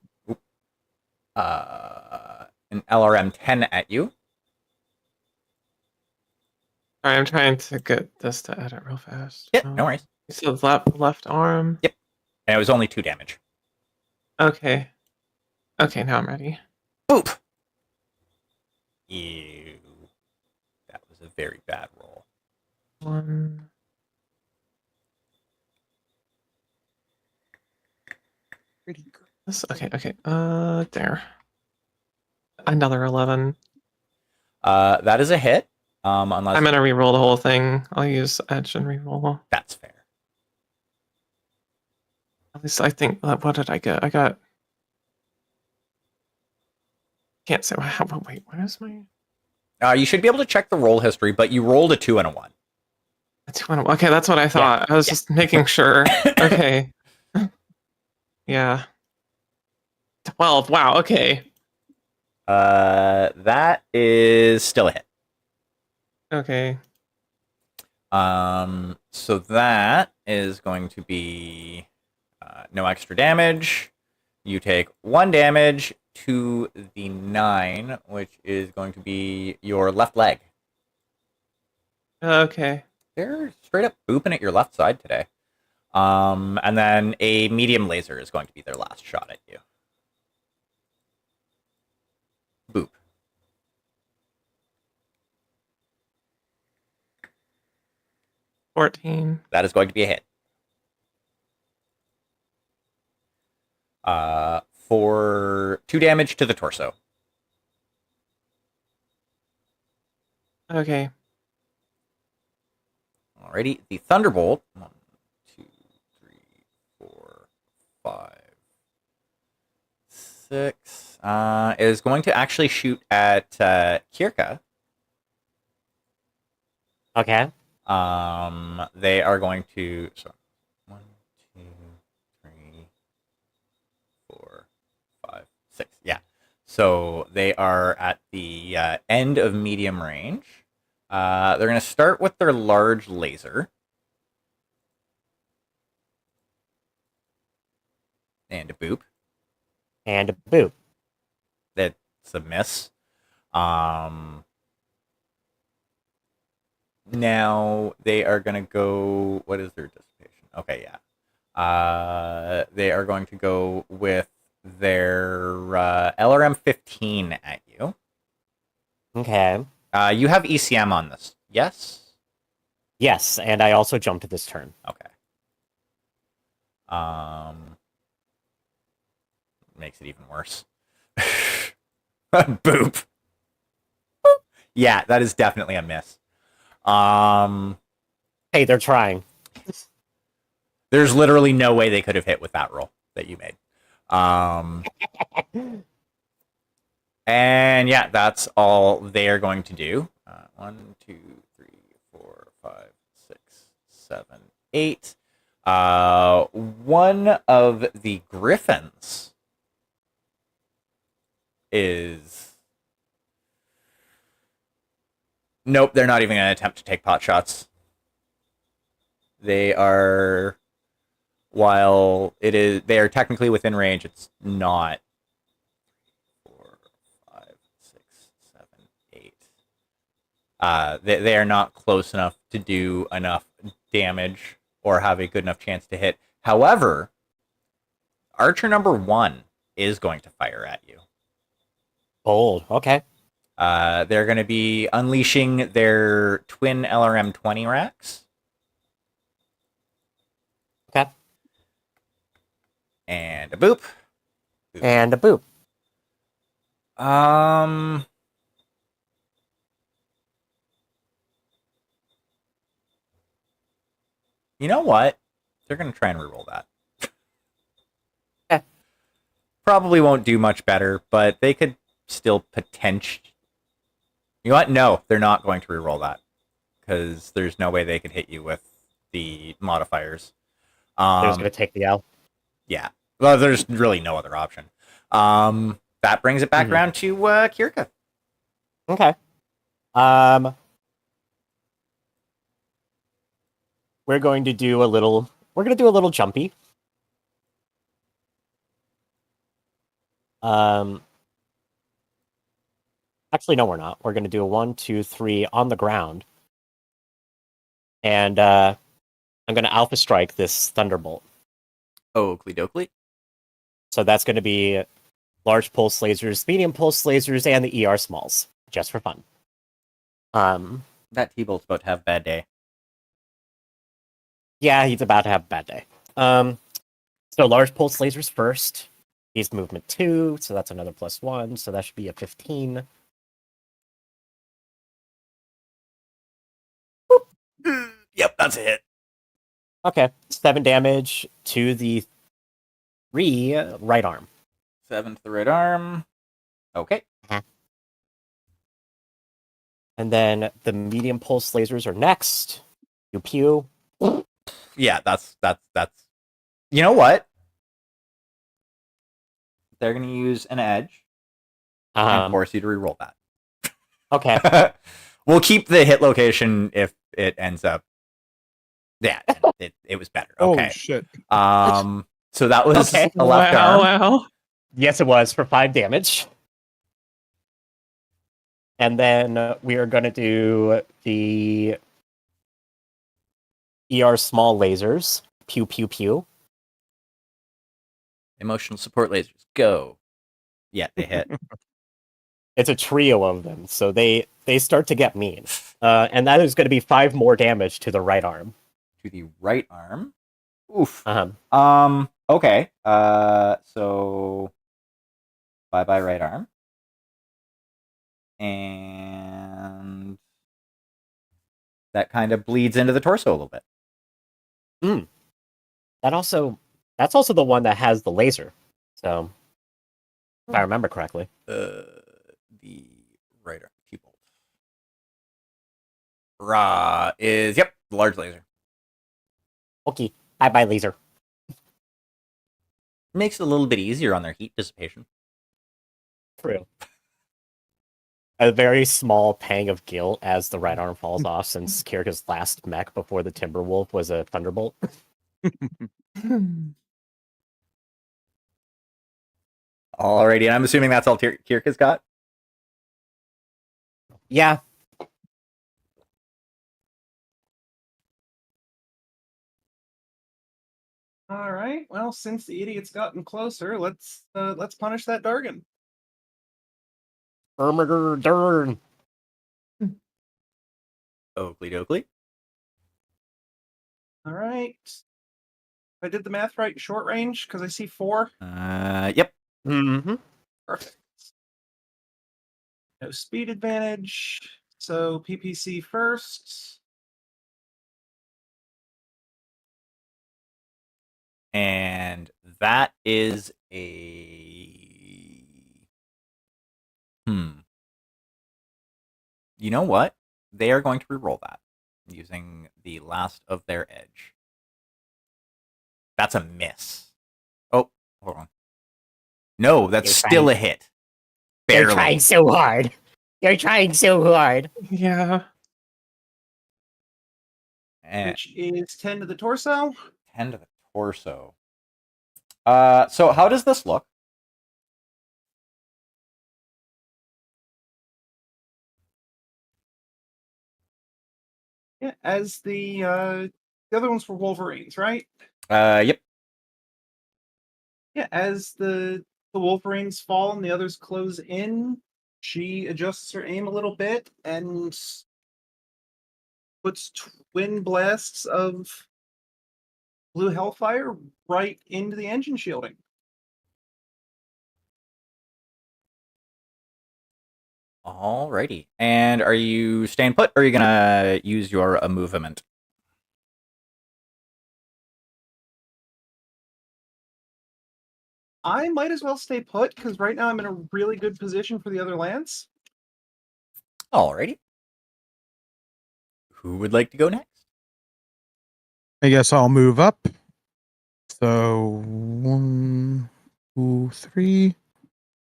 an LRM 10 at you. Sorry, I'm trying to get this to edit real fast. Yeah, no worries. So left arm. Yep. And it was only 2 damage. Okay. Okay, now I'm ready. Boop! Ew. That was a very bad roll. 1. Pretty good. Okay. There. Another 11. That is a hit. Unless I'm gonna re-roll the whole thing. I'll use edge and re-roll. that's fair. At least I think. What did I get? I got. Can't say. Wait, what is my? You should be able to check the roll history, but you rolled a 2 and a 1. Okay, that's what I thought. I was just making sure. Okay. Yeah. 12. Wow. Okay. That is still a hit. Okay. So that is going to be no extra damage. You take 1 damage to the 9, which is going to be your left leg. Okay. They're straight up booping at your left side today. And then a medium laser is going to be their last shot at you. Boop. 14. That is going to be a hit. For 2 damage to the torso. Okay. Alrighty, the Thunderbolt. 1, 2, 3, 4, 5, 6. Is going to actually shoot at Kirka. Okay. They are going to. So, 1, 2, 3, 4, 5, 6. Yeah. So they are at the end of medium range. They're going to start with their large laser. And a boop. And a boop. That's a miss. Now they are going to go. What is their dissipation? Okay, yeah. They are going to go with their LRM 15 at you. Okay. You have ECM on this, yes? Yes, and I also jumped this turn. Okay. Makes it even worse. Boop. Yeah, that is definitely a miss. Hey, they're trying. There's literally no way they could have hit with that roll that you made. And yeah, that's all they are going to do. 1, 2, 3, 4, 5, 6, 7, 8. One of the griffins is. Nope, they're not even going to attempt to take pot shots. They are, while they are technically within range, it's not. 4, 5, 6, 7, 8. They are not close enough to do enough damage or have a good enough chance to hit. However, Archer number 1 is going to fire at you. Bold. Okay. They're going to be unleashing their twin LRM 20 racks. Okay. And a boop. And a boop. You know what? They're going to try and reroll that. Okay. Probably won't do much better, but they could still potentially. You know what? No, they're not going to reroll that because there's no way they could hit you with the modifiers. They're just going to take the L. Yeah. Well, there's really no other option. That brings it back around to Kirka. Okay. We're going to do a little. We're going to do a little jumpy. Actually, no, we're not. We're going to do a 1, 2, 3 on the ground. And I'm going to Alpha Strike this Thunderbolt. Oakley dokley. So that's going to be large pulse lasers, medium pulse lasers, and the ER smalls, just for fun. That T-Bolt's about to have a bad day. Yeah, he's about to have a bad day. So large pulse lasers first. He's movement 2, so that's another +1, so that should be a 15. Yep, that's a hit. Okay, 7 damage to the 3 right arm. 7 to the right arm. Okay. And then the medium pulse lasers are next. Pew pew. Yeah, that's. You know what? They're going to use an edge and force you to reroll that. Okay. We'll keep the hit location if it ends up. Yeah, it was better. Okay. Oh shit. So that was Okay. a left arm. Wow. Yes, it was for 5 damage. And then we are going to do the ER small lasers. Pew pew pew. Emotional support lasers. Go. Yeah, they hit. It's a trio of them, so they start to get mean. And that is going to be 5 more damage to the right arm. to the right arm. Oof. Uh-huh. Okay. So bye right arm. And that kind of bleeds into the torso a little bit. That's also the one that has the laser. So, if I remember correctly. The right arm keyboard. Ra is the large laser. Okay, bye laser. Makes it a little bit easier on their heat dissipation. True. A very small pang of guilt as the right arm falls off, since Kirika's last mech before the Timberwolf was a Thunderbolt. Alrighty, and I'm assuming that's all Kirka's got. Yeah. All right. Well, since the idiot's gotten closer, let's punish that Dargan. Dern. Oakley dokley. All right. I did the math right. Short range because I see 4. Yep. Mm-hmm. Perfect. No speed advantage. So PPC first. And that is a You know what? They are going to reroll that using the last of their edge. That's a miss. Oh, hold on. No, that's You're still trying- a hit. You're Barely. trying so hard. You're trying so hard. Yeah. And Which is 10 to the torso. 10 to the torso. So how does this look? Yeah, as the other ones were Wolverines, right? Yep. Yeah, as the Wolverines fall and the others close in, she adjusts her aim a little bit and puts twin blasts of blue hellfire right into the engine shielding. Alrighty. And are you staying put, or are you gonna use your movement? I might as well stay put because right now I'm in a really good position for the other lance. Alrighty. Who would like to go next? I guess I'll move up. So 1, 2, 3.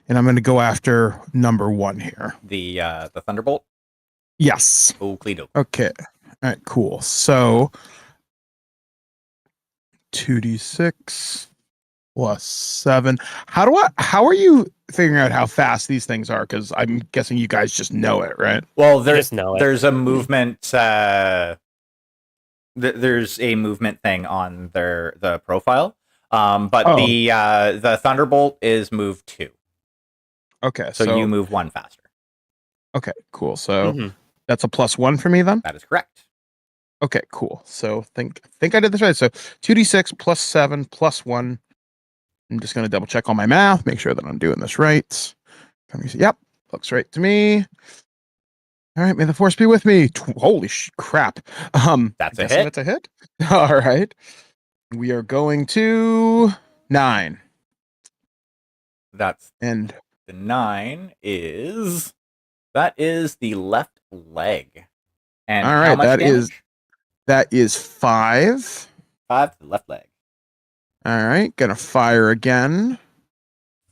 And I'm going to go after number 1 here. The Thunderbolt. Yes. Oakley dokley. Okay. All right, cool. So 2d6 plus 7. How are you figuring out how fast these things are? Because I'm guessing you guys just know it, right? Well, You there's just know it. there's a movement. There's a movement thing on the profile. But Oh. the Thunderbolt is move 2, Okay. so you move 1 faster. Okay, cool. So Mhm. that's a +1 for me then? That is correct. Okay, cool. So think I did this right. So 2d6 plus 7 plus 1. I'm just going to double check all my math, make sure that I'm doing this right. Yep, looks right to me. All right, may the force be with me. Holy crap. That's I'm a guessing hit. That's a hit. All right. We are going to 9. That's And the 9 is the left leg. And all how right, much damage? that is 5. 5 to the left leg. All right, gonna fire again.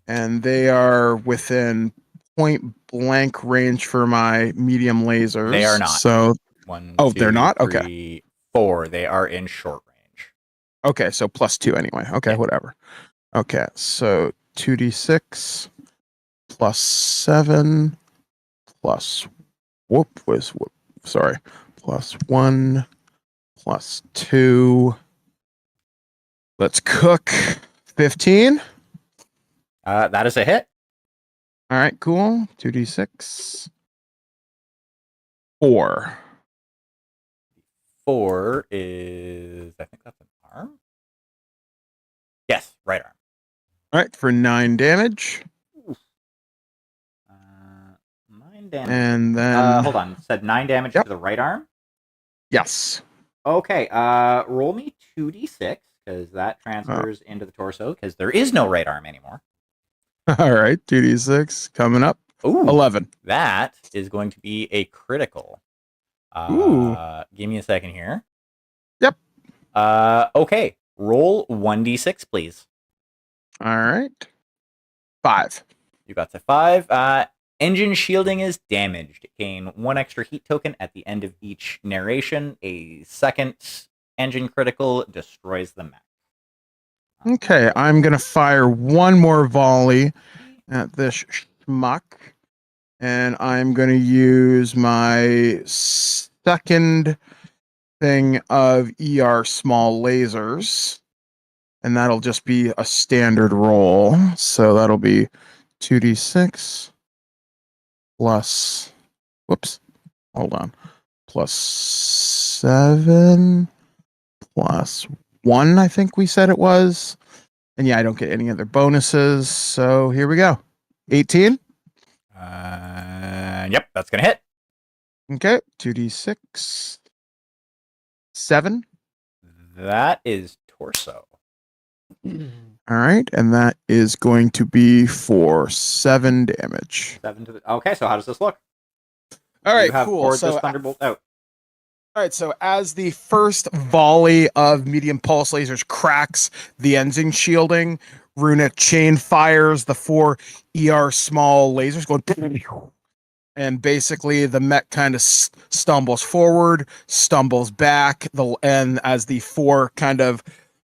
And they are within point blank range for my medium lasers. They are not. So 1, Oh, 2, they're not? Okay. 3, 4. They are in short range. okay, so +2 anyway. Okay, Yeah. whatever. Okay, so 2d6 plus 7 plus sorry, plus 1 plus 2. Let's cook 15. That is a hit. All right, cool. 2d6 4. 4 is, I think that's an arm. Yes, right arm. All right, for 9 damage. 9 damage. And then hold on. Said 9 damage Yep. to the right arm. yes. Okay. Roll me 2d6 because that transfers into the torso because there is no right arm anymore. All right, 2d6 coming up. Ooh, 11. that is going to be a critical. Ooh. Give me a second here. Yep. Okay. Roll 1d6, please. All right. 5. You got to 5. Engine shielding is damaged. Gain 1 extra heat token at the end of each narration. A second engine critical destroys the mech. Okay, I'm going to fire one more volley at this schmuck. And I'm going to use my second thing of ER small lasers. And that'll just be a standard roll. So that'll be 2d6 plus, whoops, hold on, plus 7 plus 1, I think we said it was. And yeah, I don't get any other bonuses. So here we go. 18. Yep, that's gonna hit. Okay, 2d6. 7. That is torso. All right, and that is going to be for 7 damage. 7 to the. Okay, so how does this look? All right, You have cool. poured So, this thunderbolt out. all right, so as the first volley of medium pulse lasers cracks the engine shielding, Runa chain fires the 4 ER small lasers going, and basically the mech kind of stumbles forward, stumbles back, and as the 4 kind of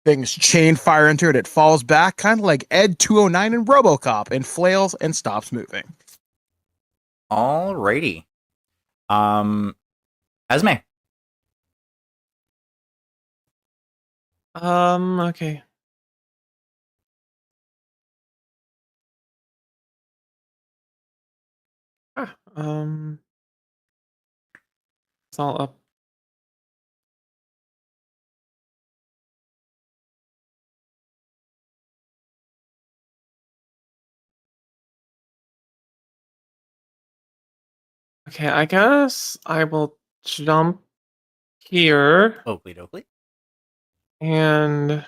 things chain fire into it, it falls back, kind of like Ed 209 in RoboCop, and flails and stops moving. Alrighty. Esme. Okay. It's all up. Okay, I guess I will jump here Oakley dokley. and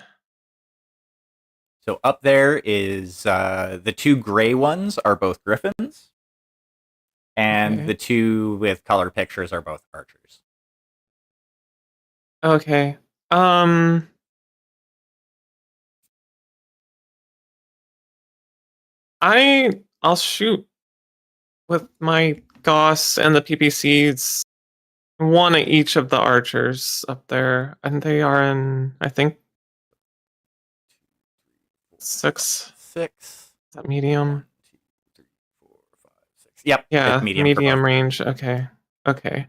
So up there is the 2 gray ones are both griffins, and Okay. the 2 with color pictures are both archers. okay. I'll shoot with my Gauss and the PPCs, one at each of the archers up there, and they are in, I think, 6. 6. Is that medium? 1, 2, 3, 4, 5, 6. Yep. Yeah, it's medium. medium range. Okay. Okay.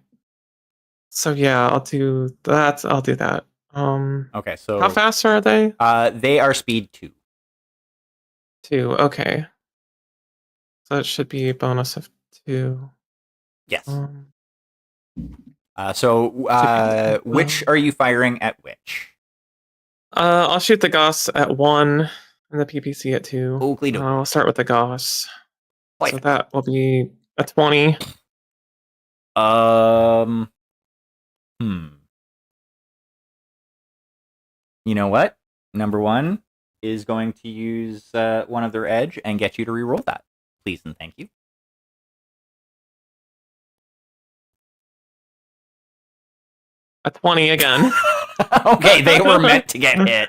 So yeah, I'll do that. I'll do that. Okay, so How fast are they? they are speed 2. 2. Okay. So it should be a bonus of 2. Yes. Um, Which are you firing at which? I'll shoot the Gauss at 1 and the PPC at 2. Oakley dokley. I'll start with the Gauss. Like So that will be a 20. You know what? Number 1 is going to use one of their edge and get you to reroll that. Please and thank you. A 20 again. Okay, they were meant to get hit.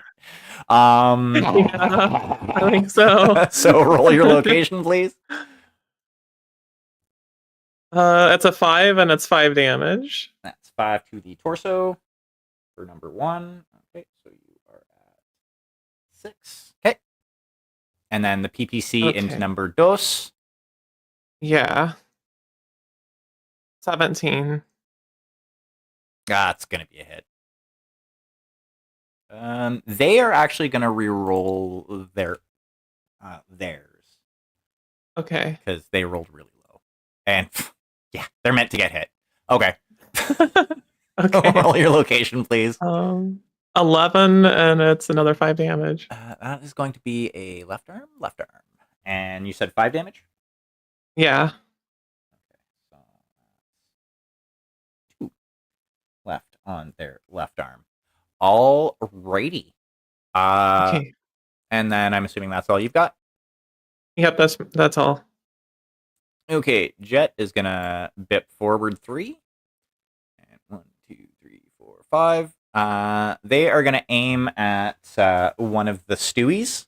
Yeah, I think so. So roll your location, please. It's a 5 and it's 5 damage. That's 5 to the torso for number 1. Okay, so you are at 6. Okay. And then the PPC into Okay. number dos. Yeah. 17. It's going to be a hit. They are actually going to reroll theirs Okay. because they rolled really low. And yeah, they're meant to get hit. Okay. Okay. Roll your location, please. 11, and it's another 5 damage. That is going to be a left arm. And you said 5 damage? Yeah. So 2 left on their left arm. Alrighty. Okay. And then I'm assuming that's all you've got? Yep, that's all. Okay, Jet is gonna bip forward 3. And 1, 2, 3, 4, 5. They are gonna aim at one of the Stewies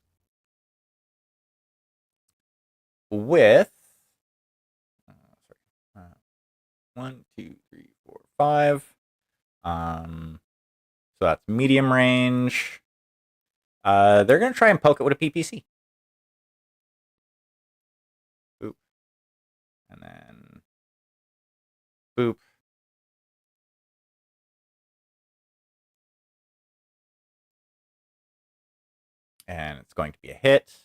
with 1, 2, 3, 4, 5. So that's medium range. They're gonna try and poke it with a PPC. Boop. And then boop. And it's going to be a hit.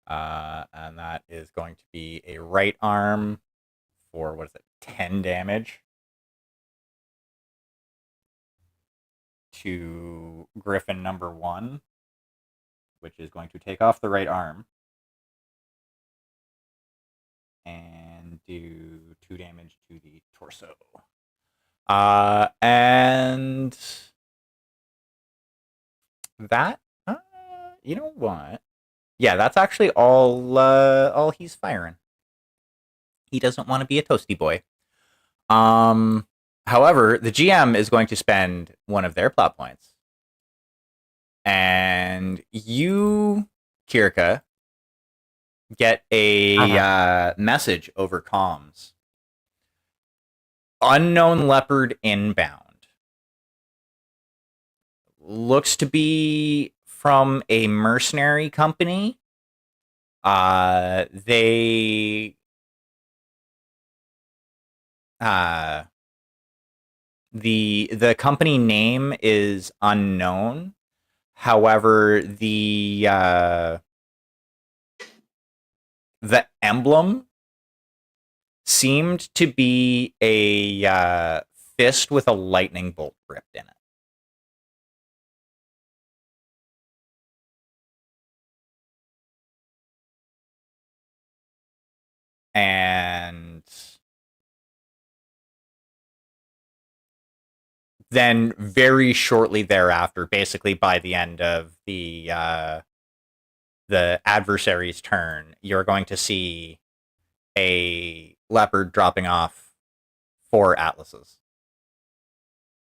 And that is going to be a right arm for, 10 damage to Griffin number 1, which is going to take off the right arm and do 2 damage to the torso. And that, you know what? Yeah, that's actually all he's firing. He doesn't want to be a toasty boy. However, the GM is going to spend one of their plot points. And you, Kirka, get a message over comms. Unknown leopard inbound. Looks to be from a mercenary company. The company name is unknown. However, the emblem seemed to be a fist with a lightning bolt gripped in it. And then very shortly thereafter, basically by the end of the adversary's turn, you're going to see a leopard dropping off 4 atlases.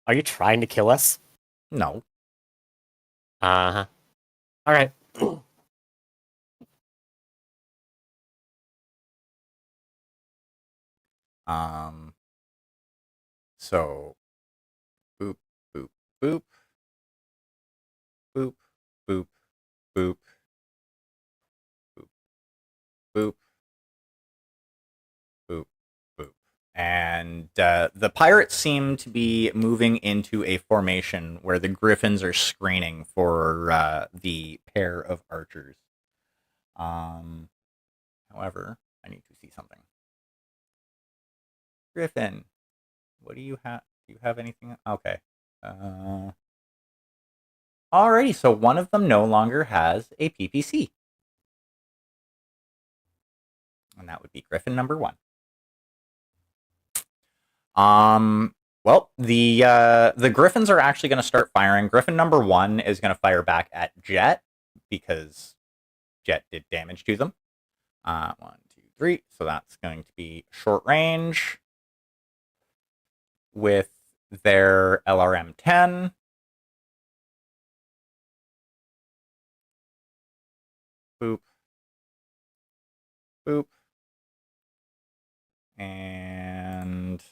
Are you trying to kill us? No. Uh-huh. All right. So boop, boop, boop, boop, boop, boop, boop, boop, boop, boop. And the pirates seem to be moving into a formation where the griffins are screening for the pair of archers. However, I need to see something. Griffin, what do you have? Do you have anything? Okay. Alrighty, so one of them no longer has a PPC. And that would be Griffin number 1. Well, the Griffins are actually going to start firing. Griffin number 1 is going to fire back at Jet because Jet did damage to them. 1, 2, 3. So that's going to be short range with their LRM 10. Boop. Boop. And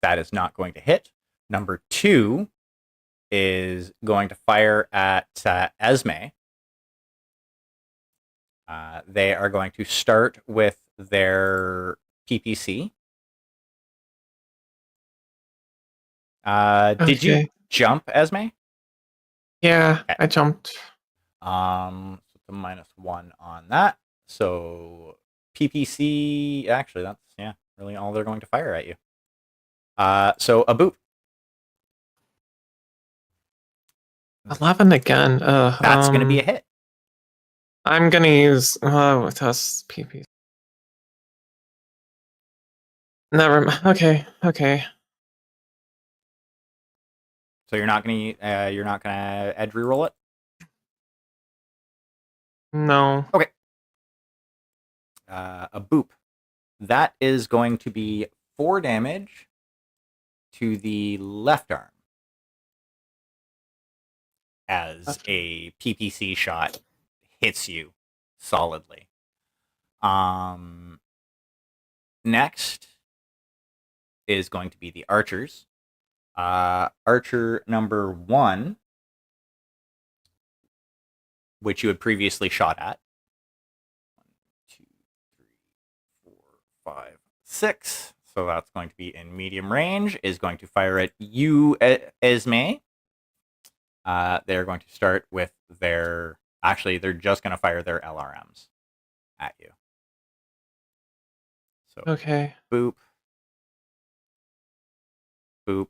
that is not going to hit. Number 2 is going to fire at Esme. They are going to start with their PPC. Did you jump, Esme? Yeah, Okay. I jumped. So it's a -1 on that. So PPC. Actually, that's really all they're going to fire at you. So a boop. 11 again. That's going to be a hit. I'm gonna use test PP. Never mind. Okay. So you're not gonna edge reroll it. No. Okay. A boop. That is going to be 4 damage to the left arm as a PPC shot hits you solidly. Next is going to be the archers. Archer number 1, which you had previously shot at. 1, 2, 3, 4, 5, 6. So that's going to be in medium range, is going to fire at you, Esme. They're going to start with their... Actually, they're just going to fire their LRMs at you. So, Okay. boop, boop,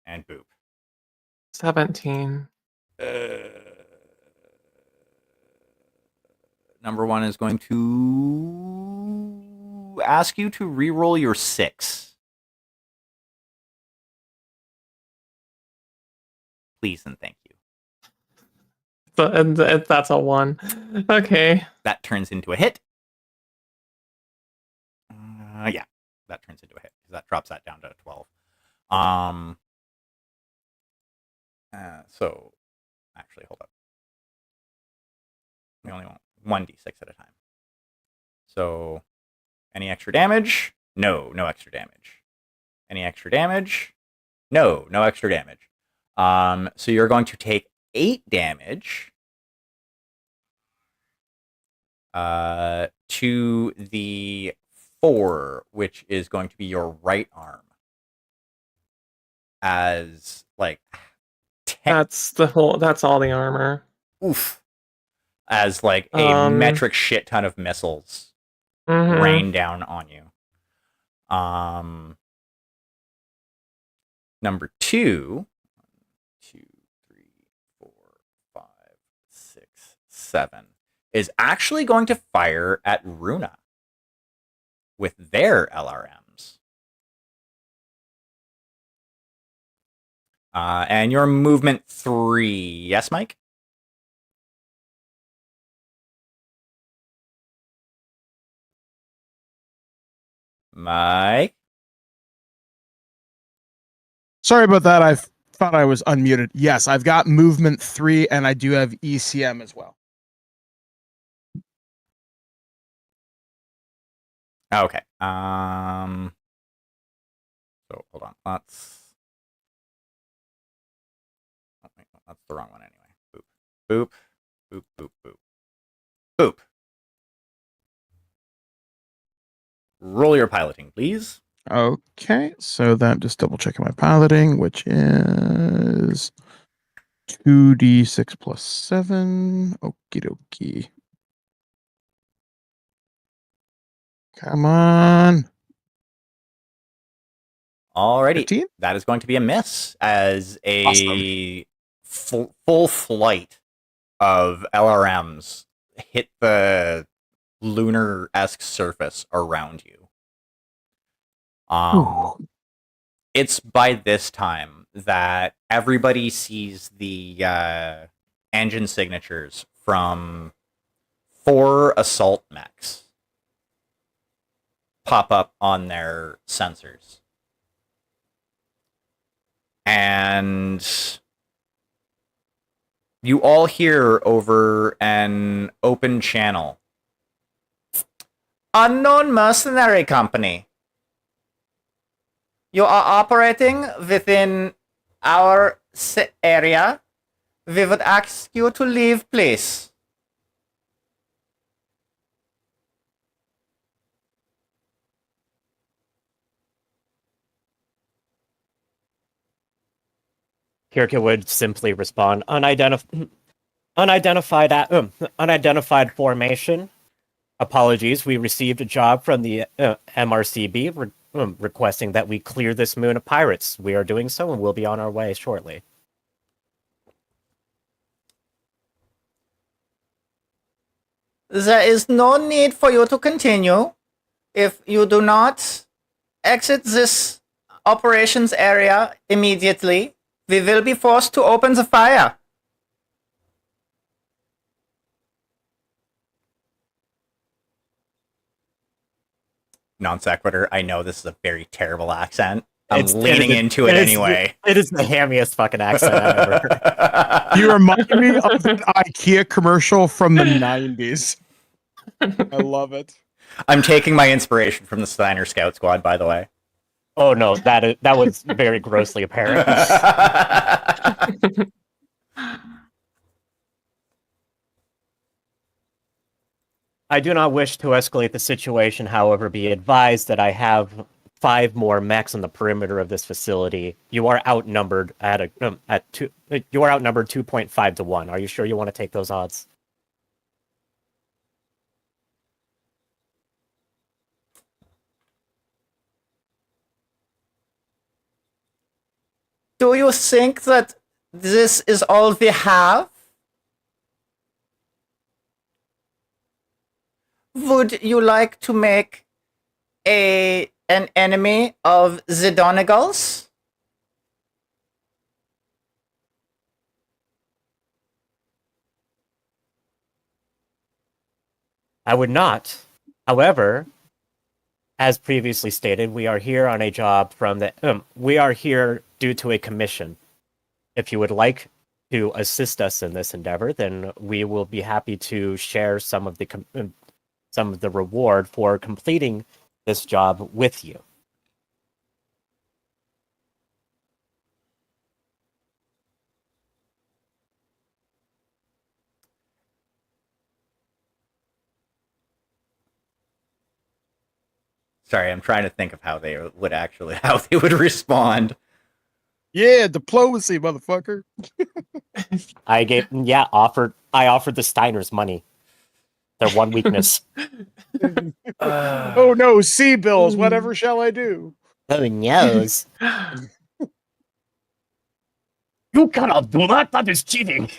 and boop. 17. Number 1 is going to ask you to reroll your 6. Please and thank you. And that's a 1. Okay. That turns into a hit. Yeah, that turns into a hit because that drops that down to 12. So, actually, hold up. We only want 1d6 at a time. So, any extra damage? No extra damage. Any extra damage? No extra damage. So you're going to take 8 damage to the 4, which is going to be your right arm. As like That's all the armor. Oof. As like a metric shit ton of missiles rain down on you. Number 2, 2, 3, 4, 5, 6, 7 is actually going to fire at Runa with their LRMs. And your movement 3. Yes, Mike? Mike? Sorry about that. I thought I was unmuted. Yes, I've got movement 3, and I do have ECM as well. Okay. So hold on. That's the wrong one anyway. Boop. Boop. Boop. Boop. Boop. Boop. Roll your piloting, please. Okay, so that just double checking my piloting, which is 2d6 plus 7. Okie dokie. Come on. Alrighty. 15? That is going to be a miss as a full flight of LRMs hit the lunar-esque surface around you. It's by this time that everybody sees the engine signatures from 4 assault mechs pop up on their sensors. And you all hear over an open channel, "Unknown mercenary company. You are operating within our area. We would ask you to leave, please." Kirka would simply respond, unidentified formation. Apologies, we received a job from the MRCB requesting that we clear this moon of pirates. We are doing so, and we'll be on our way shortly. There is no need for you to continue. If you do not exit this operations area immediately, we will be forced to open the fire. Non sequitur. I know this is a very terrible accent. I'm leaning into it anyway. It is the hammiest fucking accent I've ever heard. You remind me of an IKEA commercial from the 90s. I love it. I'm taking my inspiration from the Steiner Scout Squad, by the way. Oh no, that was very grossly apparent. I do not wish to escalate the situation, however, be advised that I have 5 more mechs on the perimeter of this facility. You are outnumbered you are outnumbered 2.5 to 1. Are you sure you want to take those odds? Do you think that this is all we have? Would you like to make an enemy of the Donegals? I would not. However, as previously stated, we are here on a job from the we are here due to a commission. If you would like to assist us in this endeavor, then we will be happy to share some of the reward for completing this job with you. Sorry, I'm trying to think of how they would respond. Yeah, diplomacy, motherfucker. I offered the Steiners money. Their one weakness. Oh no, sea bills. Whatever shall I do? Who knows? You cannot do that. That is cheating.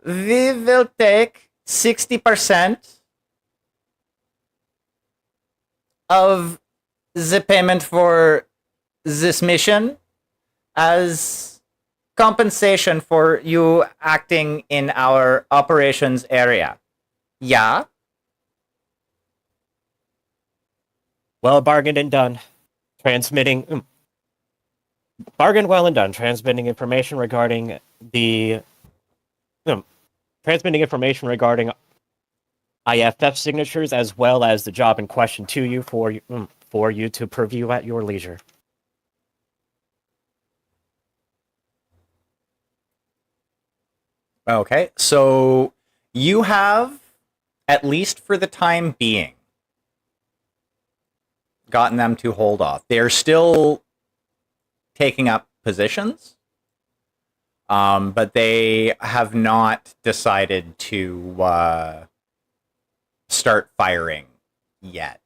We will take 60% of the payment for this mission as compensation for you acting in our operations area. Yeah? Well, bargained and done. Transmitting. Bargained well and done. Transmitting information regarding the. Transmitting information regarding IFF signatures as well as the job in question to you for you to preview at your leisure. Okay, so you have, at least for the time being, gotten them to hold off. They're still taking up positions, but they have not decided to start firing yet.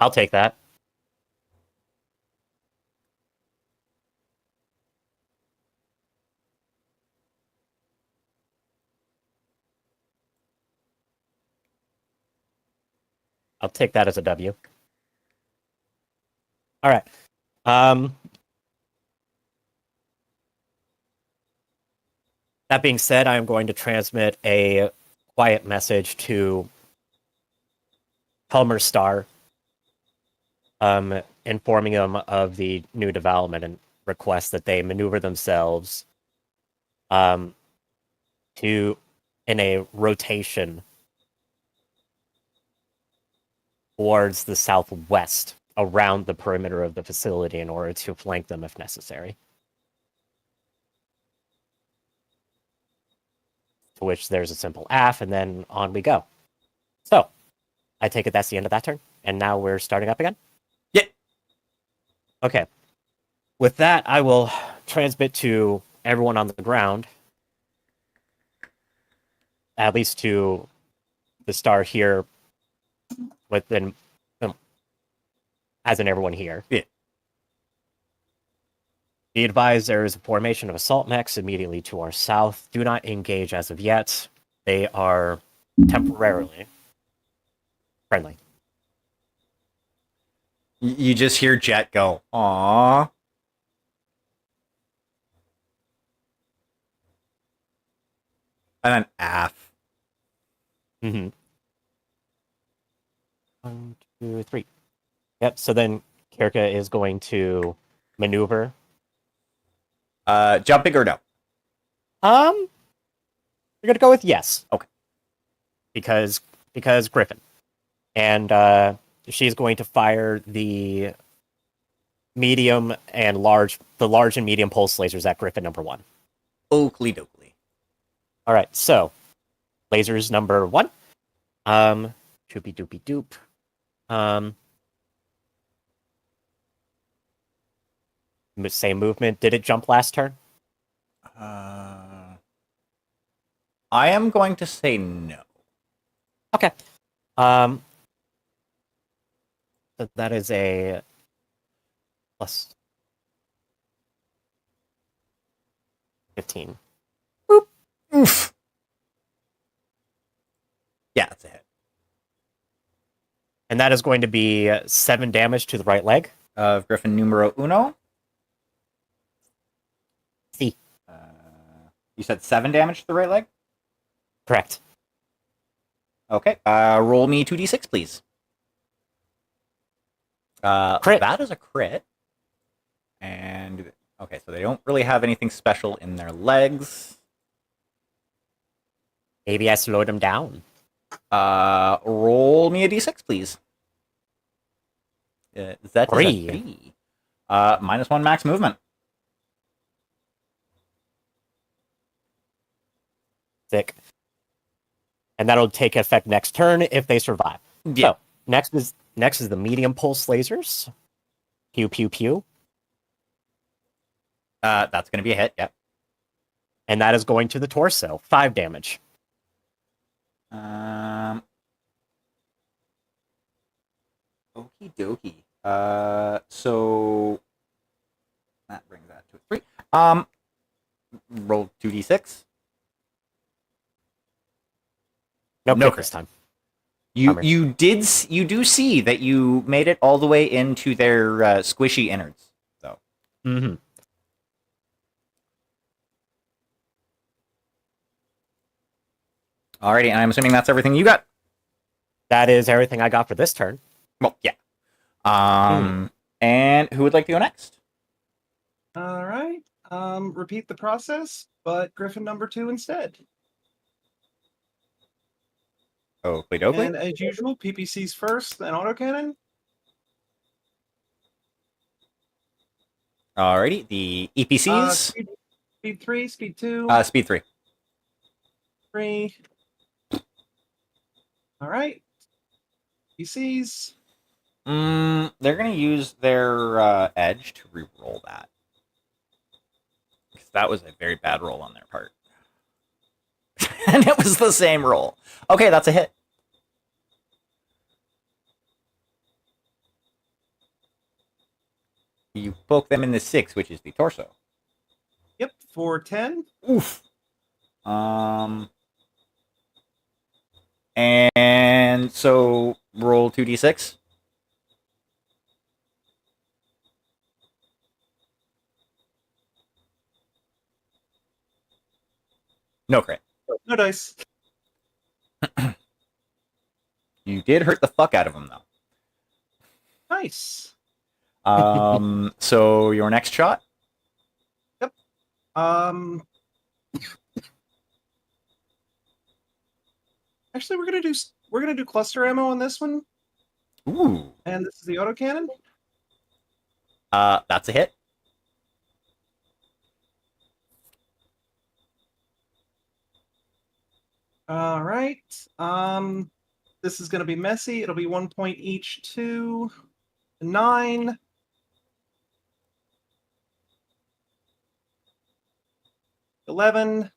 I'll take that. I'll take that as a W. All right. That being said, I am going to transmit a quiet message to Helmer Star, informing them of the new development and request that they maneuver themselves in a rotation towards the southwest around the perimeter of the facility in order to flank them if necessary. To which there's a simple AF, and then on we go. So, I take it that's the end of that turn, and now we're starting up again? Yeah. Okay. With that, I will transmit to everyone on the ground, at least to the star here, within, as in everyone here. Yeah. Be advised there is a formation of assault mechs immediately to our south. Do not engage as of yet. They are temporarily friendly. You just hear Jet go, "Aww." And then Af. Mm-hmm. 1, 2, 3. Yep. So then Kirka is going to maneuver. Jumping or no? We're gonna go with yes. Okay. Because Griffin, and she's going to fire the large and medium pulse lasers at Griffin number 1. Oakley dokley. All right. So lasers number 1. Choopy doopy doop. Same movement. Did it jump last turn? I am going to say no. Okay. That is a plus 15. Oof. Yeah, that's a hit. And that is going to be 7 damage to the right leg. Of Griffin numero uno. See. You said 7 damage to the right leg? Correct. Okay. Roll me 2d6, please. Crit. That is a crit. And okay, so they don't really have anything special in their legs. Maybe I slowed him down. Roll me a d6, please. That is a 3. 3. -1 max movement. Sick. And that'll take effect next turn if they survive. Yeah. So next is the medium pulse lasers. Pew pew pew. That's going to be a hit. Yep. And that is going to the torso. 5 damage. Okie dokie. So that brings that to a 3. Roll 2d6. No No crit this time. You Bummer. you do see that you made it all the way into their squishy innards, though. Mm-hmm. Alrighty, and I'm assuming that's everything you got. That is everything I got for this turn. Well, yeah. And who would like to go next? All right. Repeat the process, but Griffin number 2 instead. Oakley dokley. And as usual, PPC's first, then autocannon. Alrighty, the EPCs. Speed 3, speed 2, Speed 3. 3. All right. PCs. They're gonna use their edge to re-roll that. Because that was a very bad roll on their part. And it was the same roll. Okay, that's a hit. You poke them in the 6, which is the torso. Yep, for 10. Oof. And so roll 2d6. No crit. No dice. You did hurt the fuck out of him, though. Nice. So your next shot? Actually, we're gonna do cluster ammo on this one, Ooh. and this is the autocannon. That's a hit. All right. This is gonna be messy. It'll be 1 point each to 9. 11.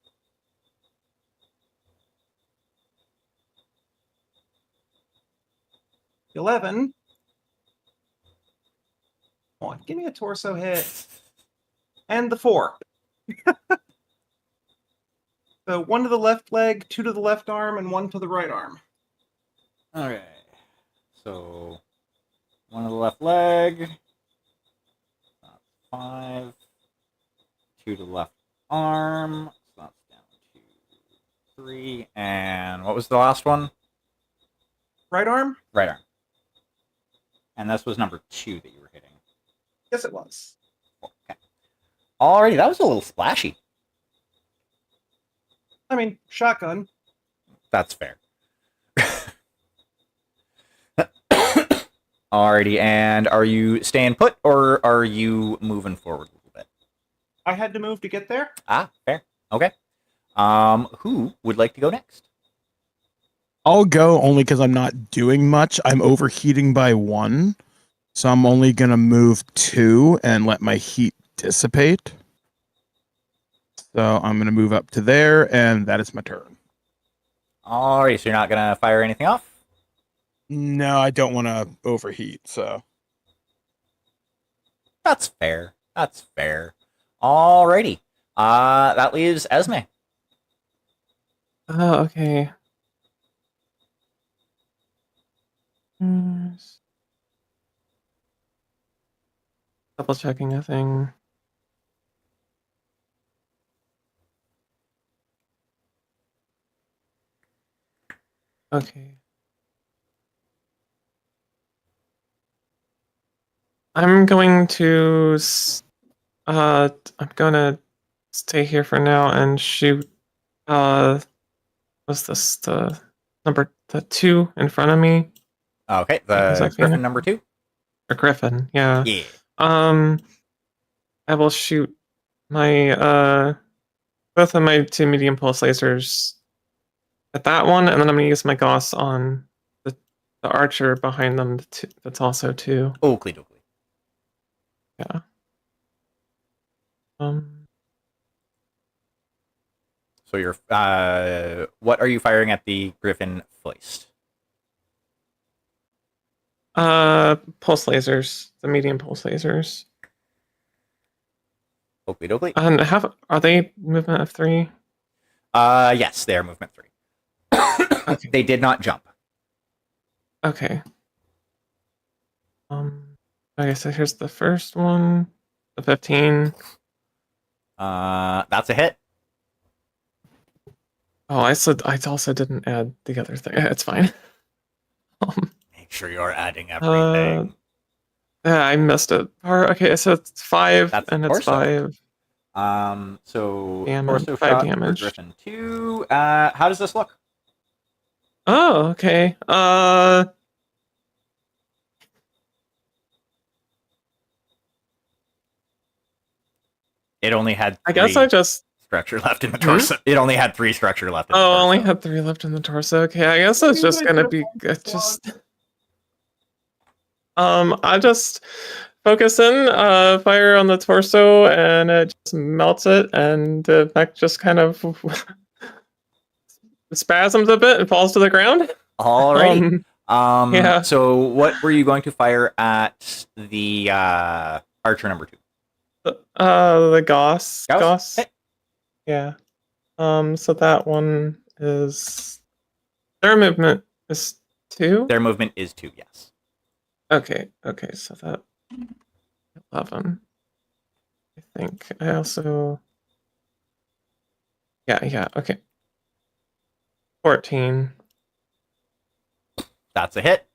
Come on, give me a torso hit. And the 4. So 1 to the left leg, 2 to the left arm, and 1 to the right arm. Okay. So 1 to the left leg. 5. 2 to the left arm. So that's down to 3. And what was the last one? Right arm? Right arm. And this was number 2 that you were hitting. Yes, it was. Okay. Alrighty, that was a little splashy. I mean, shotgun. That's fair. Alrighty, and are you staying put or are you moving forward a little bit? I had to move to get there. Ah, fair. Okay. Who would like to go next? I'll go only because I'm not doing much. I'm overheating by 1. So I'm only going to move 2 and let my heat dissipate. So I'm going to move up to there, and that is my turn. Alrighty, so you're not gonna fire anything off? No, I don't want to overheat, so. That's fair. That's fair. Alrighty. That leaves Esme. Oh, okay. Double checking a thing. Okay. I'm going to I'm gonna stay here for now and shoot what's this, the 2 in front of me? Okay, Is the that Griffin Phoenix? number 2. Or Griffin, yeah. Yeah. I will shoot my both of my 2 medium pulse lasers at that one, and then I'm gonna use my Gauss on the archer behind them that's also 2. Oakley dokley. Yeah. So you're what are you firing at the Griffin foist? Pulse lasers, the medium pulse lasers. Oakley dokley. And are they movement of 3? Yes, they are movement 3. Okay. They did not jump. Okay. Okay, so here's the first one, the 15. That's a hit. Oh, I also didn't add the other thing. It's fine. Make sure you're adding everything. Yeah, I missed it. Okay, so it's 5, That's and it's torso. 5. So Damage, torso 5 shot damage. for Griffin 2. How does this look? Oh, okay. It only had I guess I just. structure left in the torso. It only had 3 structure left in the Oh, torso. I only had 3 left in the torso. Okay, I guess it's just gonna be just. I just focus in, fire on the torso, and it just melts it, and the mech just kind of spasms a bit and falls to the ground. Alrighty. Yeah. So what were you going to fire at the archer number 2? The Gauss. Gauss? Hey. Yeah. So that one is their movement is 2. Their movement is 2, yes. Okay. So that 11. I think I also. Yeah. Okay. 14. That's a hit.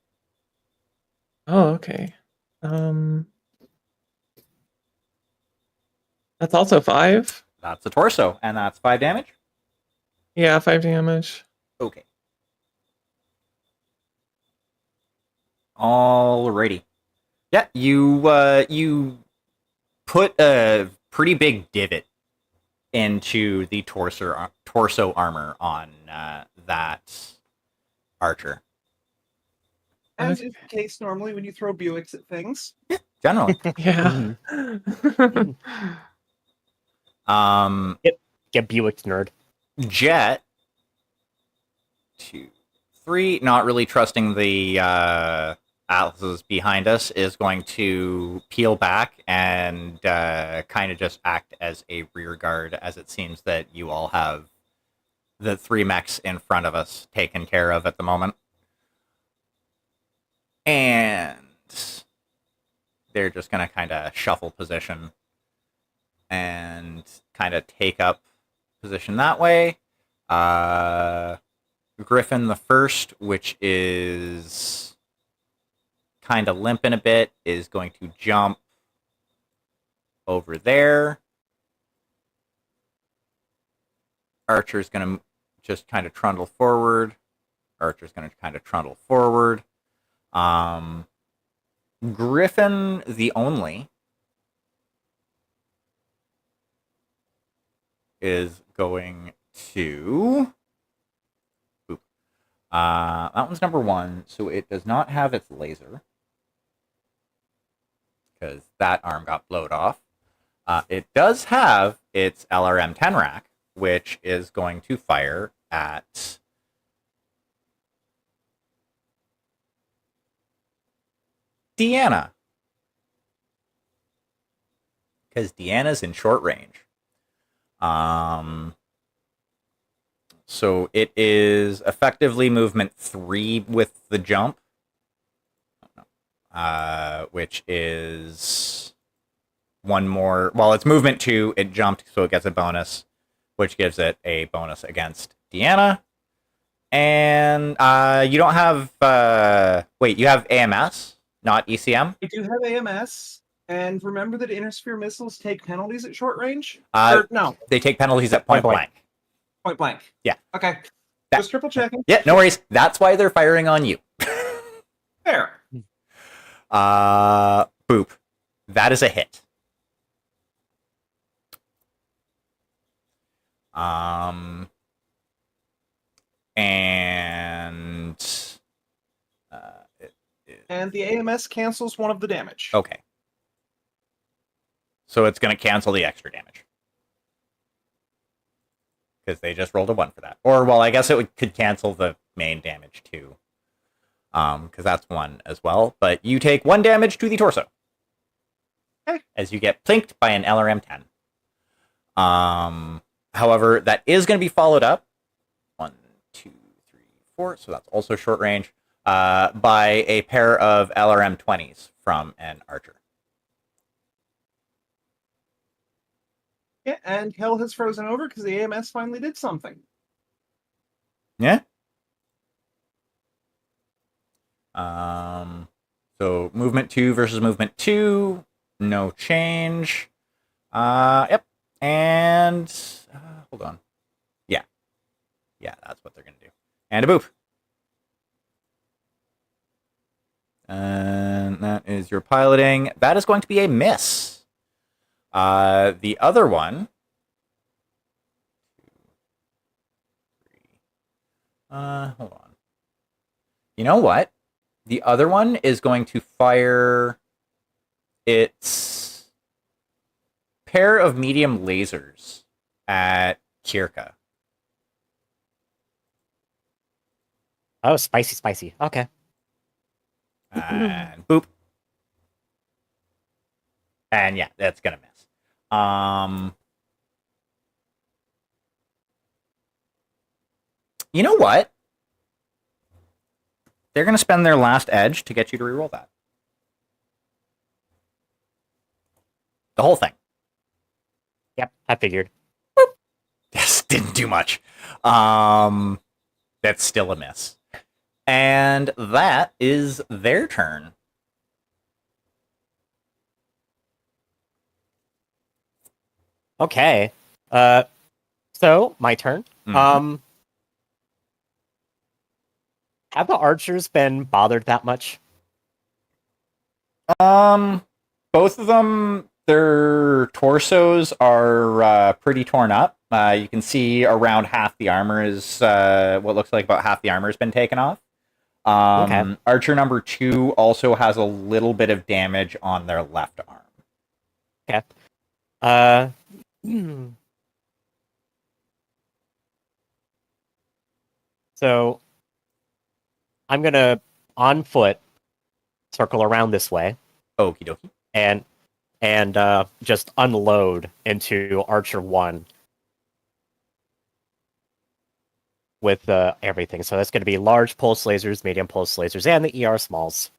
Oh, okay. That's also 5. That's a torso, and that's 5 damage. Yeah, 5 damage. Okay. Alrighty. Yeah, you put a pretty big divot into the torso armor on that archer. As is the case normally when you throw Buicks at things. Generally. Yeah. Get Buick nerd. Jet, 2, 3, not really trusting the atlases behind us, is going to peel back and kind of just act as a rear guard, as it seems that you all have the 3 mechs in front of us taken care of at the moment. And they're just going to kind of shuffle position and kind of take up position that way. Griffin the first, which is kind of limping a bit, is going to jump over there. Archer's going to just kind of trundle forward. Archer's going to kind of trundle forward. Griffin the only is going to... that one's number 1, so it does not have its laser, because that arm got blowed off. It does have its LRM-10 rack, which is going to fire at Deanna, because Deanna's in short range. So it is effectively movement 3 with the jump, which is one more. Well, it's movement 2. It jumped, so it gets a bonus, which gives it a bonus against Deanna. And you don't have. Wait, you have AMS, not ECM? I do have AMS, and remember that intersphere missiles take penalties at short range? No, They take penalties at point blank. point blank. Yeah. Okay. That- Just triple checking. Yeah, no worries. That's why they're firing on you. Fair. Boop. That is a hit. And And the AMS cancels one of the damage. okay. So it's going to cancel the extra damage. Because they just rolled a 1 for that. Or, well, I guess it could cancel the main damage too. Because that's 1 as well. But you take 1 damage to the torso. Okay. As you get plinked by an LRM-10. However, that is going to be followed up. 1, 2, 3, 4. So that's also short range. By a pair of LRM-20s from an archer. Yeah, and hell has frozen over because the AMS finally did something. Yeah. So movement 2 versus movement 2, no change. Yep. And hold on. Yeah, that's what they're gonna do. And a boop. And that is your piloting. That is going to be a miss. The other one. 2, 3. Hold on. You know what? The other one is going to fire its pair of medium lasers at Kirka. Oh, spicy. Okay. And boop. And yeah, that's gonna miss. You know what? They're gonna spend their last edge to get you to reroll that. The whole thing. Yep, I figured. Yes, didn't do much. That's still a miss. And that is their turn. Okay. So my turn. Mhm. Have the archers been bothered that much? Both of them, their torsos are pretty torn up. You can see around half the armor is what looks like about half the armor has been taken off. Okay. Archer number 2 also has a little bit of damage on their left arm. Okay. So I'm gonna on foot circle around this way Okie dokie. and just unload into Archer 1 with everything. So that's going to be large pulse lasers, medium pulse lasers, and the ER smalls.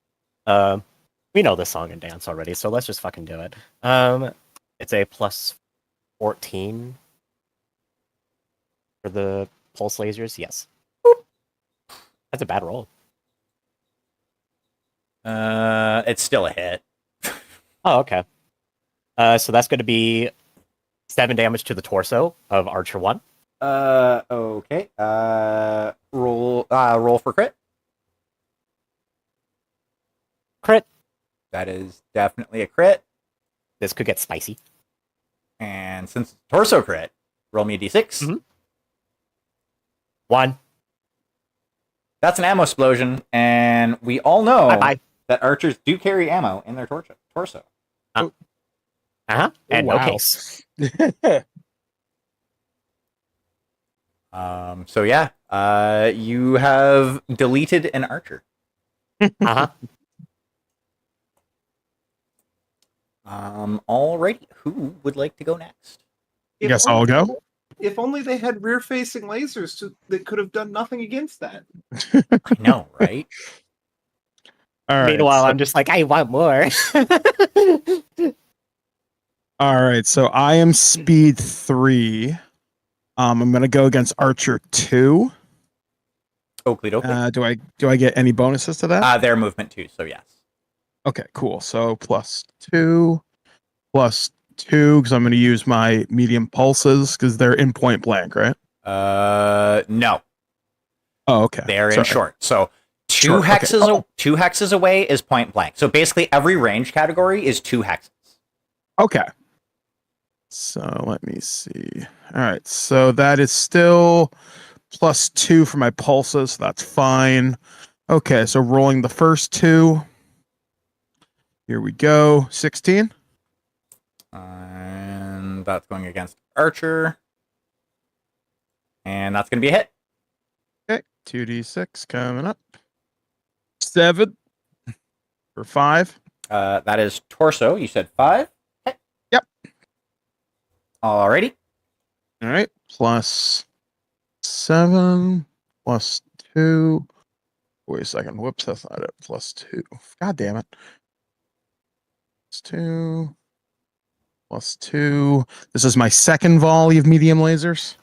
We know this song and dance already, so let's just fucking do it. It's a plus 14 for the pulse lasers. Yes. Boop. That's a bad roll. It's still a hit. Oh, okay. So that's going to be 7 damage to the torso of Archer 1. Okay. Roll for crit. Crit. That is definitely a crit. This could get spicy. And since it's torso crit, roll me a d6. Mhm. 1. That's an ammo explosion, and we all know Bye-bye. that archers do carry ammo in their torso. Uh-huh. And wow. no case. So yeah, you have deleted an archer. Uh-huh. Alrighty, who would like to go next? If Guess only- I'll go. If only they had rear-facing lasers that could have done nothing against that. I know, right? All right. Meanwhile, so, I'm just like, I want more. all right. So I am speed 3. I'm gonna go against Archer 2. Oakley dokley. Do I get any bonuses to that? Their movement too, so yes. Okay, cool. So +2, +2, because I'm going to use my medium pulses because they're in point blank, right? No, Oh, okay. they're in Sorry. short. So two Short, okay. hexes, Oh. 2 hexes away is point blank. So basically, every range category is 2 hexes. Okay. So let me see. All right. So that is still +2 for my pulses. So that's fine. Okay. So rolling the first 2. Here we go. 16. And that's going against Archer. And that's going to be a hit. Okay. 2d6 coming up. 7 for 5. That is torso. You said 5. Okay. Yep. Alrighty. All right. +7 +2. Wait a second. Whoops, that's not it. +2. God damn it. +2 +2. This is my second volley of medium lasers.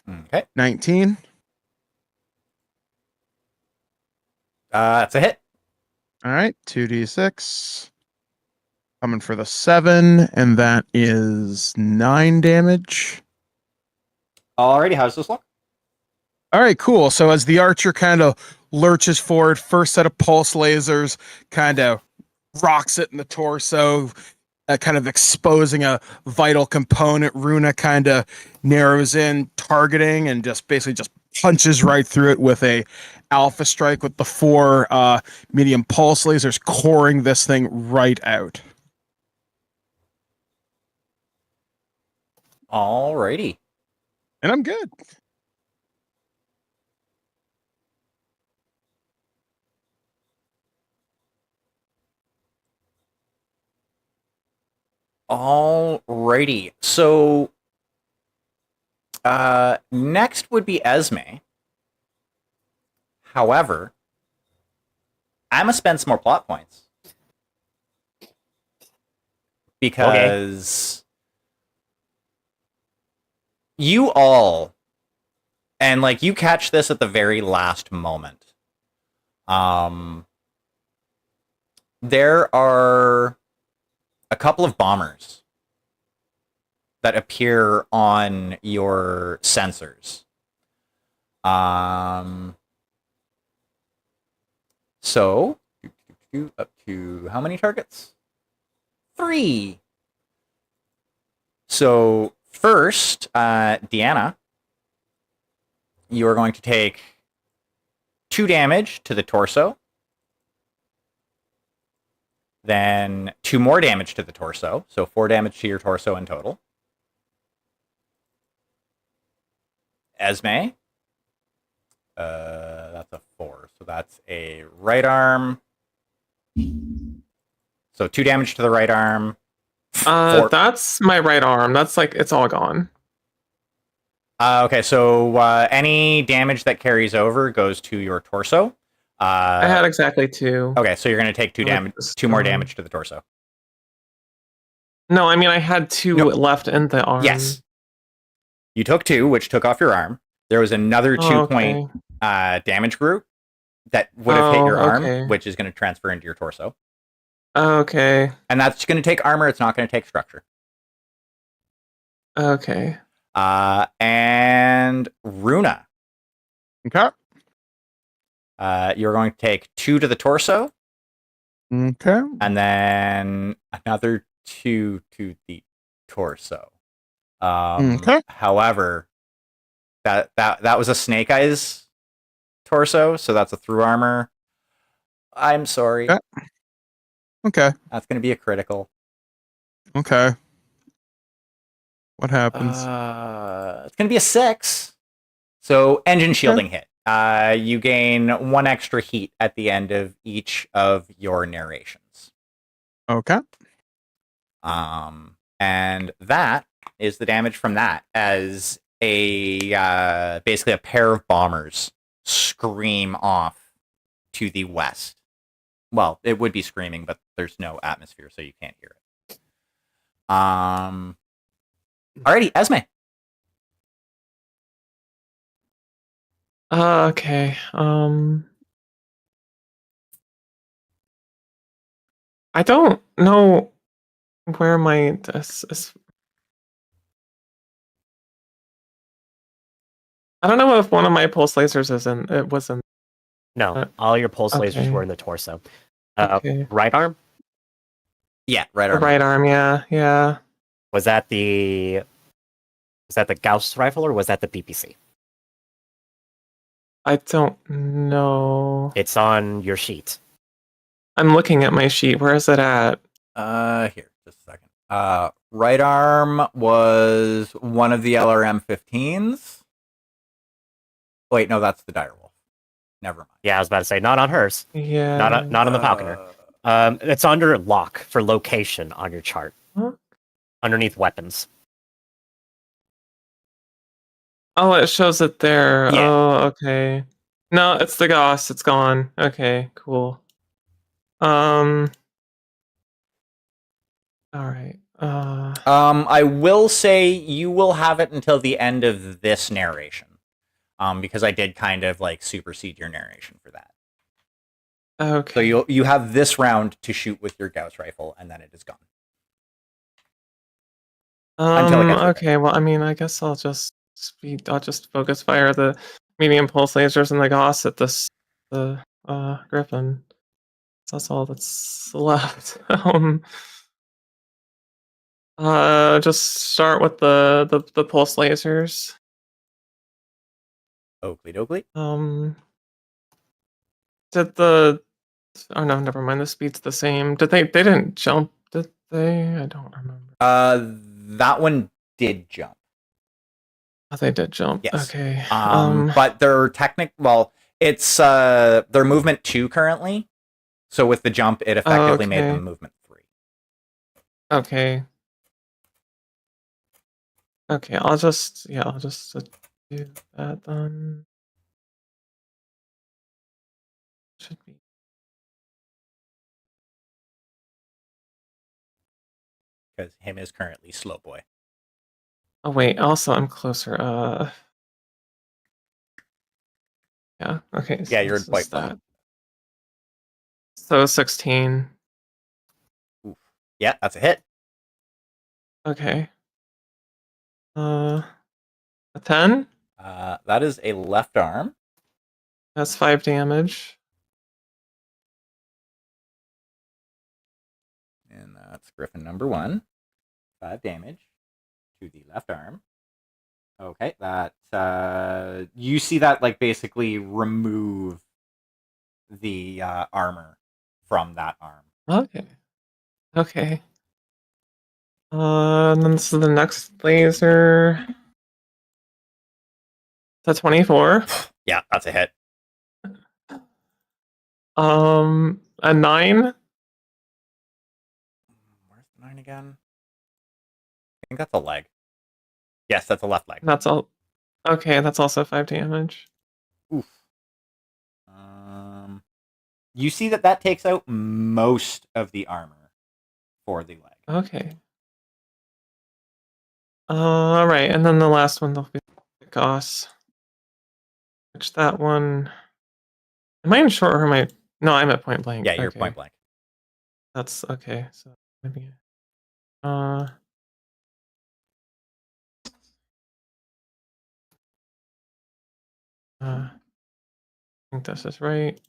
Okay. 19. That's a hit. All right. 2d6. Coming for the 7, and that is 9 damage. Alrighty. How's this look? All right, cool. So as the archer kind of lurches forward, first set of pulse lasers kind of rocks it in the torso, kind of exposing a vital component. Runa kind of narrows in, targeting, and just basically just punches right through it with a alpha strike with the 4 medium pulse lasers, coring this thing right out. Alrighty. And I'm good. Alrighty. So next would be Esme. However, I'm gonna spend some more plot points. Because you all, and like you catch this at the very last moment. There are a couple of bombers that appear on your sensors. So up to how many targets? 3. So first, Deanna, you are going to take 2 damage to the torso. Then 2 more damage to the torso. So 4 damage to your torso in total. Esme, That's a 4. So that's a right arm. So 2 damage to the right arm. 4. That's my right arm. That's like it's all gone. Okay, so any damage that carries over goes to your torso. I had exactly 2. Okay, so you're going to take 2 I like damage, this, 2 more damage to the torso. No, I mean I had 2 No. left in the arm. Yes. You took 2, which took off your arm. There was another 2-point damage group that would have hit your arm, which is going to transfer into your torso. Okay. And that's going to take armor. It's not going to take structure. Okay. And Runa. Okay. You're going to take 2 to the torso. Okay. And then another 2 to the torso. Okay. However, that was a Snake Eyes torso, so that's a through armor. I'm sorry. Okay. That's going to be a critical. Okay. What happens? It's going to be a 6. So engine shielding hit. You gain 1 extra heat at the end of each of your narrations. Okay. And that is the damage from that, as a basically a pair of bombers scream off to the west. Well, it would be screaming, but there's no atmosphere, so you can't hear it. Alrighty, Esme. Okay. I don't know where my this is. I don't know if one of my pulse lasers is in. It was in. No, all your pulse lasers okay. were in the torso. Okay. Right arm? Yeah, right The arm. right arm. Yeah. Was that the Gauss rifle or was that the PPC? I don't know. It's on your sheet. I'm looking at my sheet. Where is it at? Here, just a second. Right arm was one of the LRM-15s. Wait, no, that's the Direwolf. Never mind. Yeah, I was about to say not on hers. Yeah. Not on the Falconer. It's under lock for location on your chart. Huh? Underneath weapons. Oh, it shows it there. Yeah. Oh, okay. No, it's the Gauss. It's gone. Okay, cool. All right. I will say you will have it until the end of this narration. Because I did kind of like supersede your narration for that. Okay. So you have this round to shoot with your Gauss rifle, and then it is gone. Until it gets Okay. Well, I mean, I guess I'll just focus fire the medium pulse lasers and the Gauss at the Griffin. That's all that's left. Just start with the pulse lasers. Oakley dokley. Did the oh no, never mind. The speed's the same. Did they didn't jump, did they? I don't remember. That one did jump. Oh, they did jump. Yes. Okay. But they're it's their movement 2 currently. So with the jump, it effectively made them movement 3. Okay. Okay, I'll just do that then. Should be. Because him is currently slow boy. Oh wait, also I'm closer. Yeah, okay. Yeah, you're this is quite that. So 16. Oof. Yeah, that's a hit. Okay. A 10? That is a left arm. That's 5 damage. And that's Griffin number 1. 5 damage to the left arm. Okay, that you see that like basically remove the armor from that arm. Okay. Okay. And then this is the next laser. That's 24. Yeah, that's a hit. A 9. Where's the 9 again? I think that's a leg. Yes, that's a left leg. That's all. Okay, that's also 5 damage. Oof. You see that takes out most of the armor for the leg. Okay. All right, and then the last one will be Goss. Which that one. Am I in short or am I? No, I'm at point blank. Yeah, you're Okay. point blank. That's okay. So maybe. I think this is right.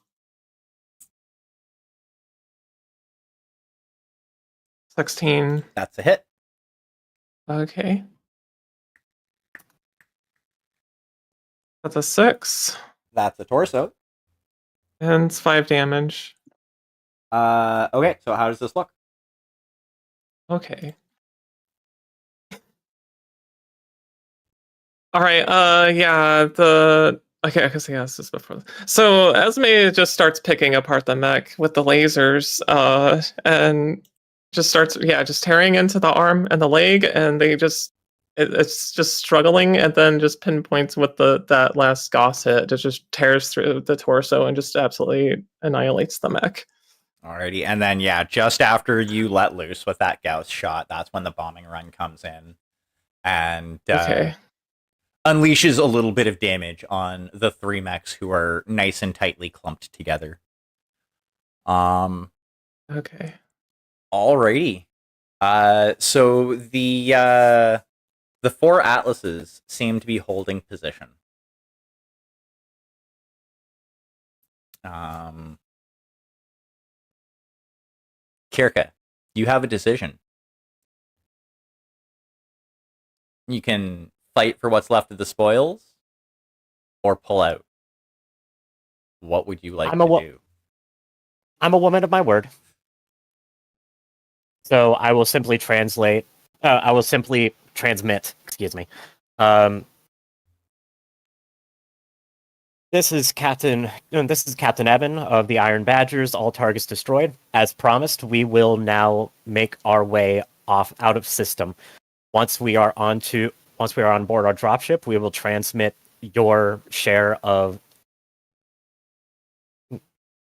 16. That's a hit. Okay. That's a 6. That's a torso. And it's 5 damage. Okay, so how does this look? Okay. All right. Yeah. Okay. I guess yeah. This is before. So Esme just starts picking apart the mech with the lasers. And just starts just tearing into the arm and the leg, and it's just struggling, and then just pinpoints with that last Gauss hit. It just tears through the torso and just absolutely annihilates the mech. Alrighty, and then just after you let loose with that Gauss shot, that's when the bombing run comes in and Okay. unleashes a little bit of damage on the 3 mechs who are nice and tightly clumped together. Okay. Alrighty. So the 4 Atlases seem to be holding position. Kirka, you have a decision. You can fight for what's left of the spoils, or pull out. What would you like to do? I'm a woman of my word. So I will simply translate. I will simply transmit. Excuse me. This is Captain Evan of the Iron Badgers. All targets destroyed. As promised, we will now make our way out of system. Once we are on board our dropship, we will transmit your share of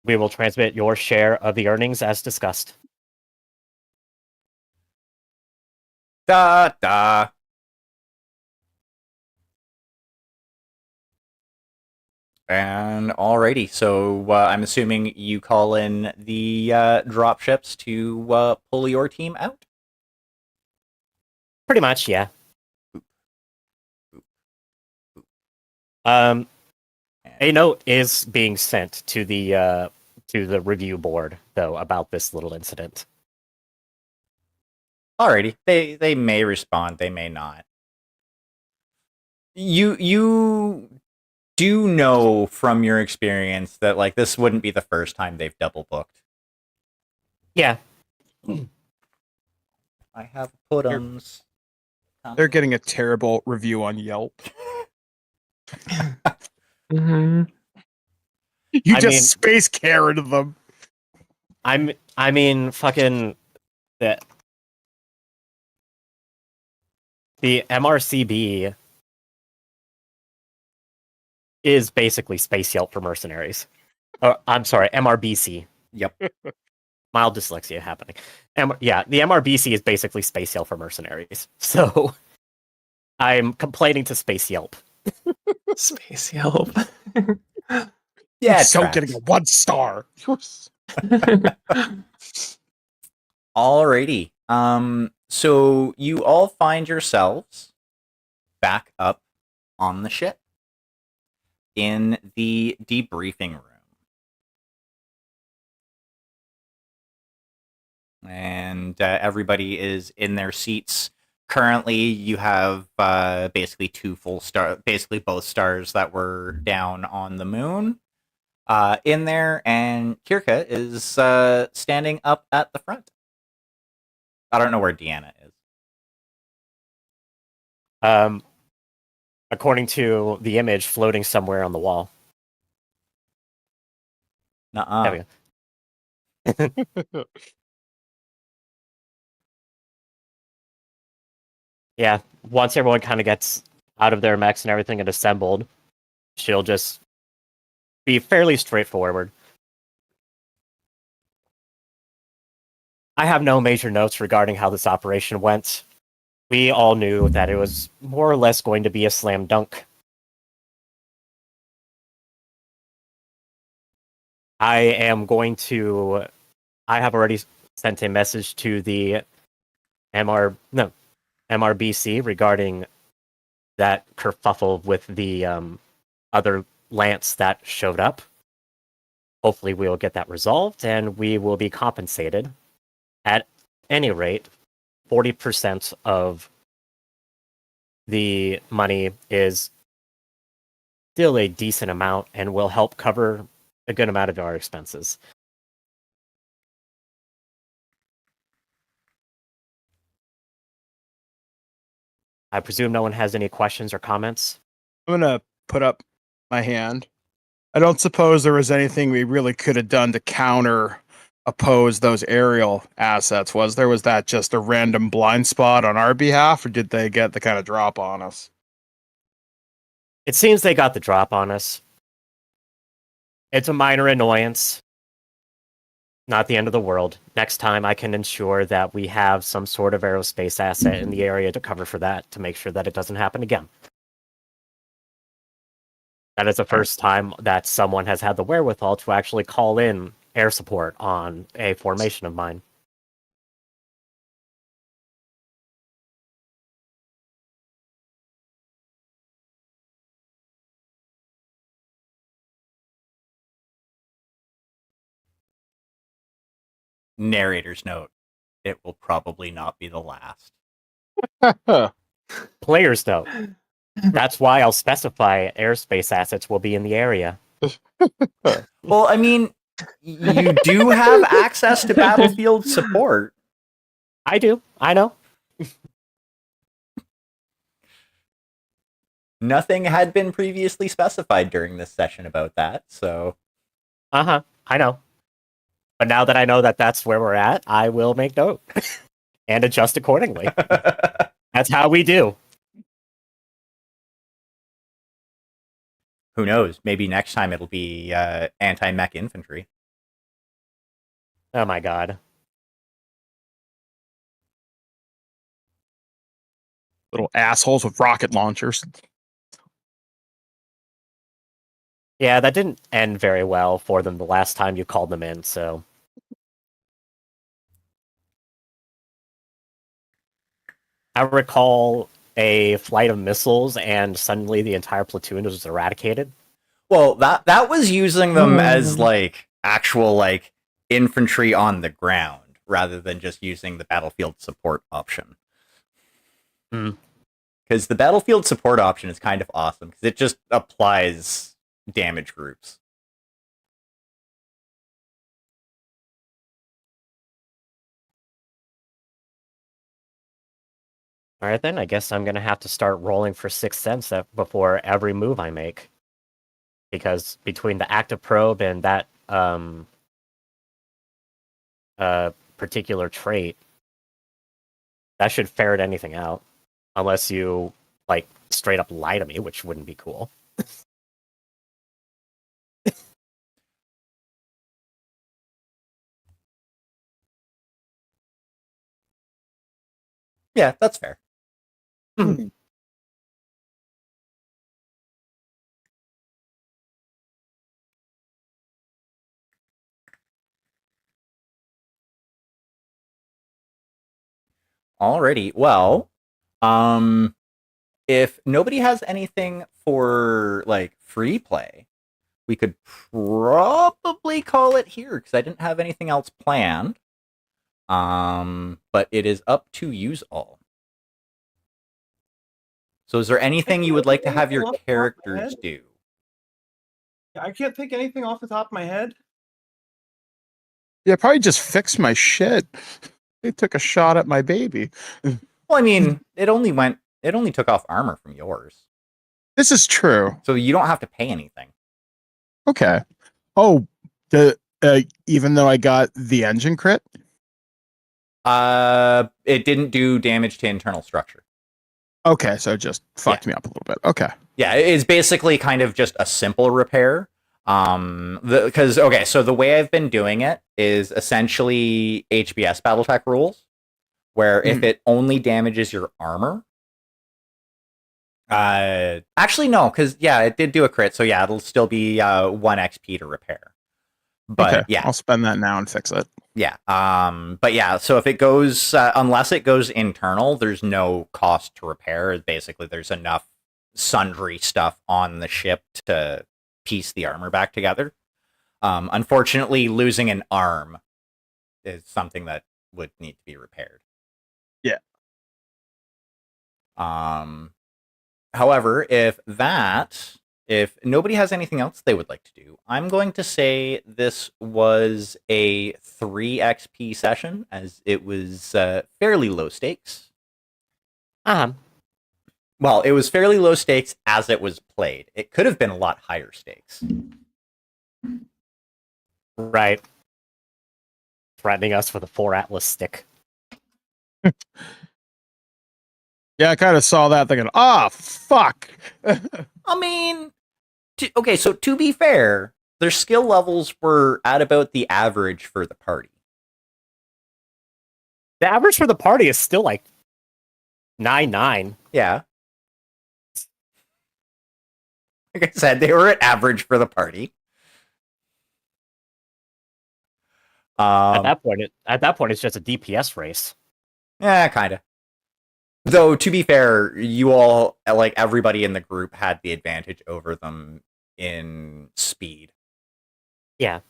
the earnings as discussed. Da da. And alrighty, so I'm assuming you call in the dropships to pull your team out? Pretty much, yeah. A note is being sent to the review board, though, about this little incident. Alrighty, they may respond, they may not. You do know from your experience that this wouldn't be the first time they've double booked. Yeah. I have put-ums. They're getting a terrible review on Yelp. Mm-hmm. Space carroted them. I mean, fucking the MRCB is basically Space Yelp for mercenaries. I'm sorry, MRBC. Yep. Mild dyslexia happening. The MRBC is basically Space Yelp for mercenaries. So I'm complaining to Space Yelp. Space Yelp. Yeah, so getting a 1 star. Alrighty. So you all find yourselves back up on the ship in the debriefing room. And everybody is in their seats. Currently, you have basically both stars that were down on the moon in there, and Kirka is standing up at the front. I don't know where Deanna is. According to the image floating somewhere on the wall. Nuh-uh. There we go. Yeah, once everyone kind of gets out of their mechs and everything and assembled, she'll just be fairly straightforward. I have no major notes regarding how this operation went. We all knew that it was more or less going to be a slam dunk. I have already sent a message to the MRBC regarding that kerfuffle with the other lance that showed up. Hopefully we will get that resolved and we will be compensated. At any rate, 40% of the money is still a decent amount and will help cover a good amount of our expenses. I presume no one has any questions or comments? I'm gonna put up my hand. I don't suppose there was anything we really could have done to counter oppose those aerial assets, was there? Was that just a random blind spot on our behalf, or did they get the kind of drop on us? It seems they got the drop on us. It's a minor annoyance. Not the end of the world. Next time I can ensure that we have some sort of aerospace asset in the area to cover for that, to make sure that it doesn't happen again. That is the first time that someone has had the wherewithal to actually call in air support on a formation of mine. Narrator's note. It will probably not be the last. Players, though. That's why I'll specify airspace assets will be in the area. Well, I mean, you do have access to battlefield support. I do. I know. Nothing had been previously specified during this session about that, so... Uh-huh. I know. But now that I know that that's where we're at, I will make note and adjust accordingly. That's how we do. Who knows? Maybe next time it'll be anti-mech infantry. Oh my god. Little assholes with rocket launchers. Yeah, that didn't end very well for them the last time you called them in, so... I recall a flight of missiles and suddenly the entire platoon was eradicated. Well, that was using them as, like, actual, like, infantry on the ground, rather than just using the battlefield support option. Because the battlefield support option is kind of awesome, because it just applies damage groups. Alright then, I guess I'm gonna have to start rolling for 6th sense before every move I make. Because between the active probe and that particular trait, that should ferret anything out. Unless you, like, straight up lie to me, which wouldn't be cool. Yeah, that's fair. Alrighty, well, if nobody has anything for, like, free play, we could probably call it here, because I didn't have anything else planned. But it is up to yous all. So is there anything you would like to have your characters do? I can't think anything off the top of my head. Yeah, probably just fix my shit. They took a shot at my baby. Well, I mean, it only took off armor from yours. This is true. So you don't have to pay anything. Okay. Oh, the even though I got the engine crit. It didn't do damage to internal structure. Okay, so it just fucked me up a little bit. Okay. Yeah, it's basically kind of just a simple repair. Because okay, so the way I've been doing it is essentially HBS BattleTech rules, where if it only damages your armor. Actually no, because yeah, it did do a crit, so yeah, it'll still be 1 XP to repair. But Okay, yeah, I'll spend that now and fix it. yeah. But yeah, so if it goes unless it goes internal, there's no cost to repair. Basically, there's enough sundry stuff on the ship to piece the armor back together. Unfortunately, losing an arm is something that would need to be repaired. Yeah. However, if nobody has anything else they would like to do, I'm going to say this was a 3 XP session, as it was fairly low stakes. Well, it was fairly low stakes as it was played. It could have been a lot higher stakes. Right. Threatening us with a 4 Atlas stick. Yeah, I kind of saw that thinking, fuck. I mean, okay, so to be fair, their skill levels were at about the average for the party. The average for the party is still like 9-9. Yeah. Like I said, they were at average for the party. At that point, it's just a DPS race. Yeah, kind of. Though, to be fair, you all, like everybody in the group, had the advantage over them in speed. Yeah.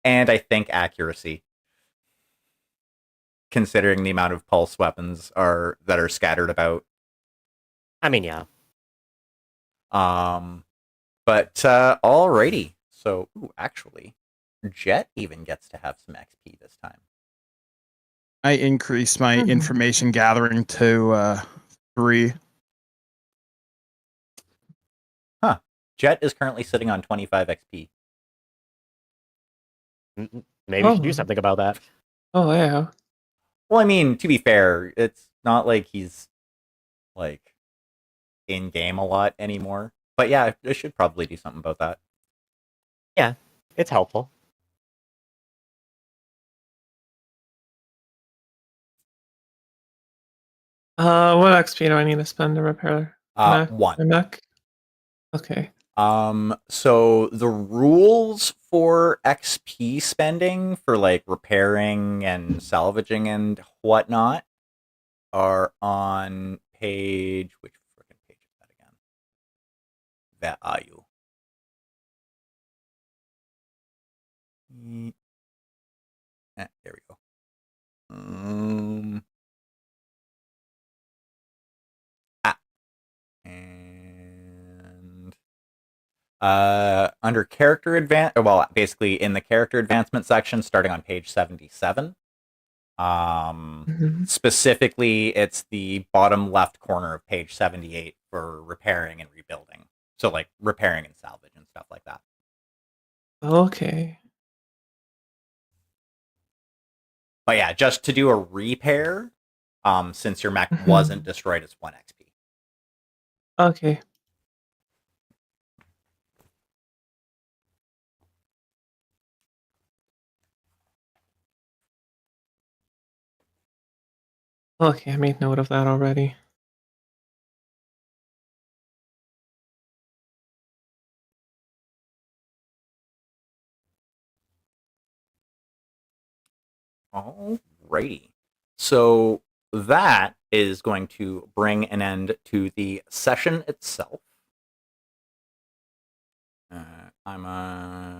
And I think accuracy. Considering the amount of pulse weapons that are scattered about. I mean, yeah. But alrighty. So, actually, Jet even gets to have some XP this time. I increased my information gathering to 3. Huh. Jet is currently sitting on 25 XP. Maybe we should do something about that. Oh yeah. Well, I mean, to be fair, it's not like he's like in game a lot anymore. But yeah, I should probably do something about that. Yeah, it's helpful. What XP do I need to spend to repair my 1. mech? Okay. So the rules for XP spending for like repairing and salvaging and whatnot are on page. Which freaking page is that again? Where are you? There we go. And under character basically in the character advancement section, starting on page 77. Specifically, it's the bottom left corner of page 78 for repairing and rebuilding. So like repairing and salvage and stuff like that. Okay. But yeah, just to do a repair, since your mech wasn't destroyed, it's 1 XP. Okay. Okay, I made note of that already. Alrighty. So that is going to bring an end to the session itself. I'm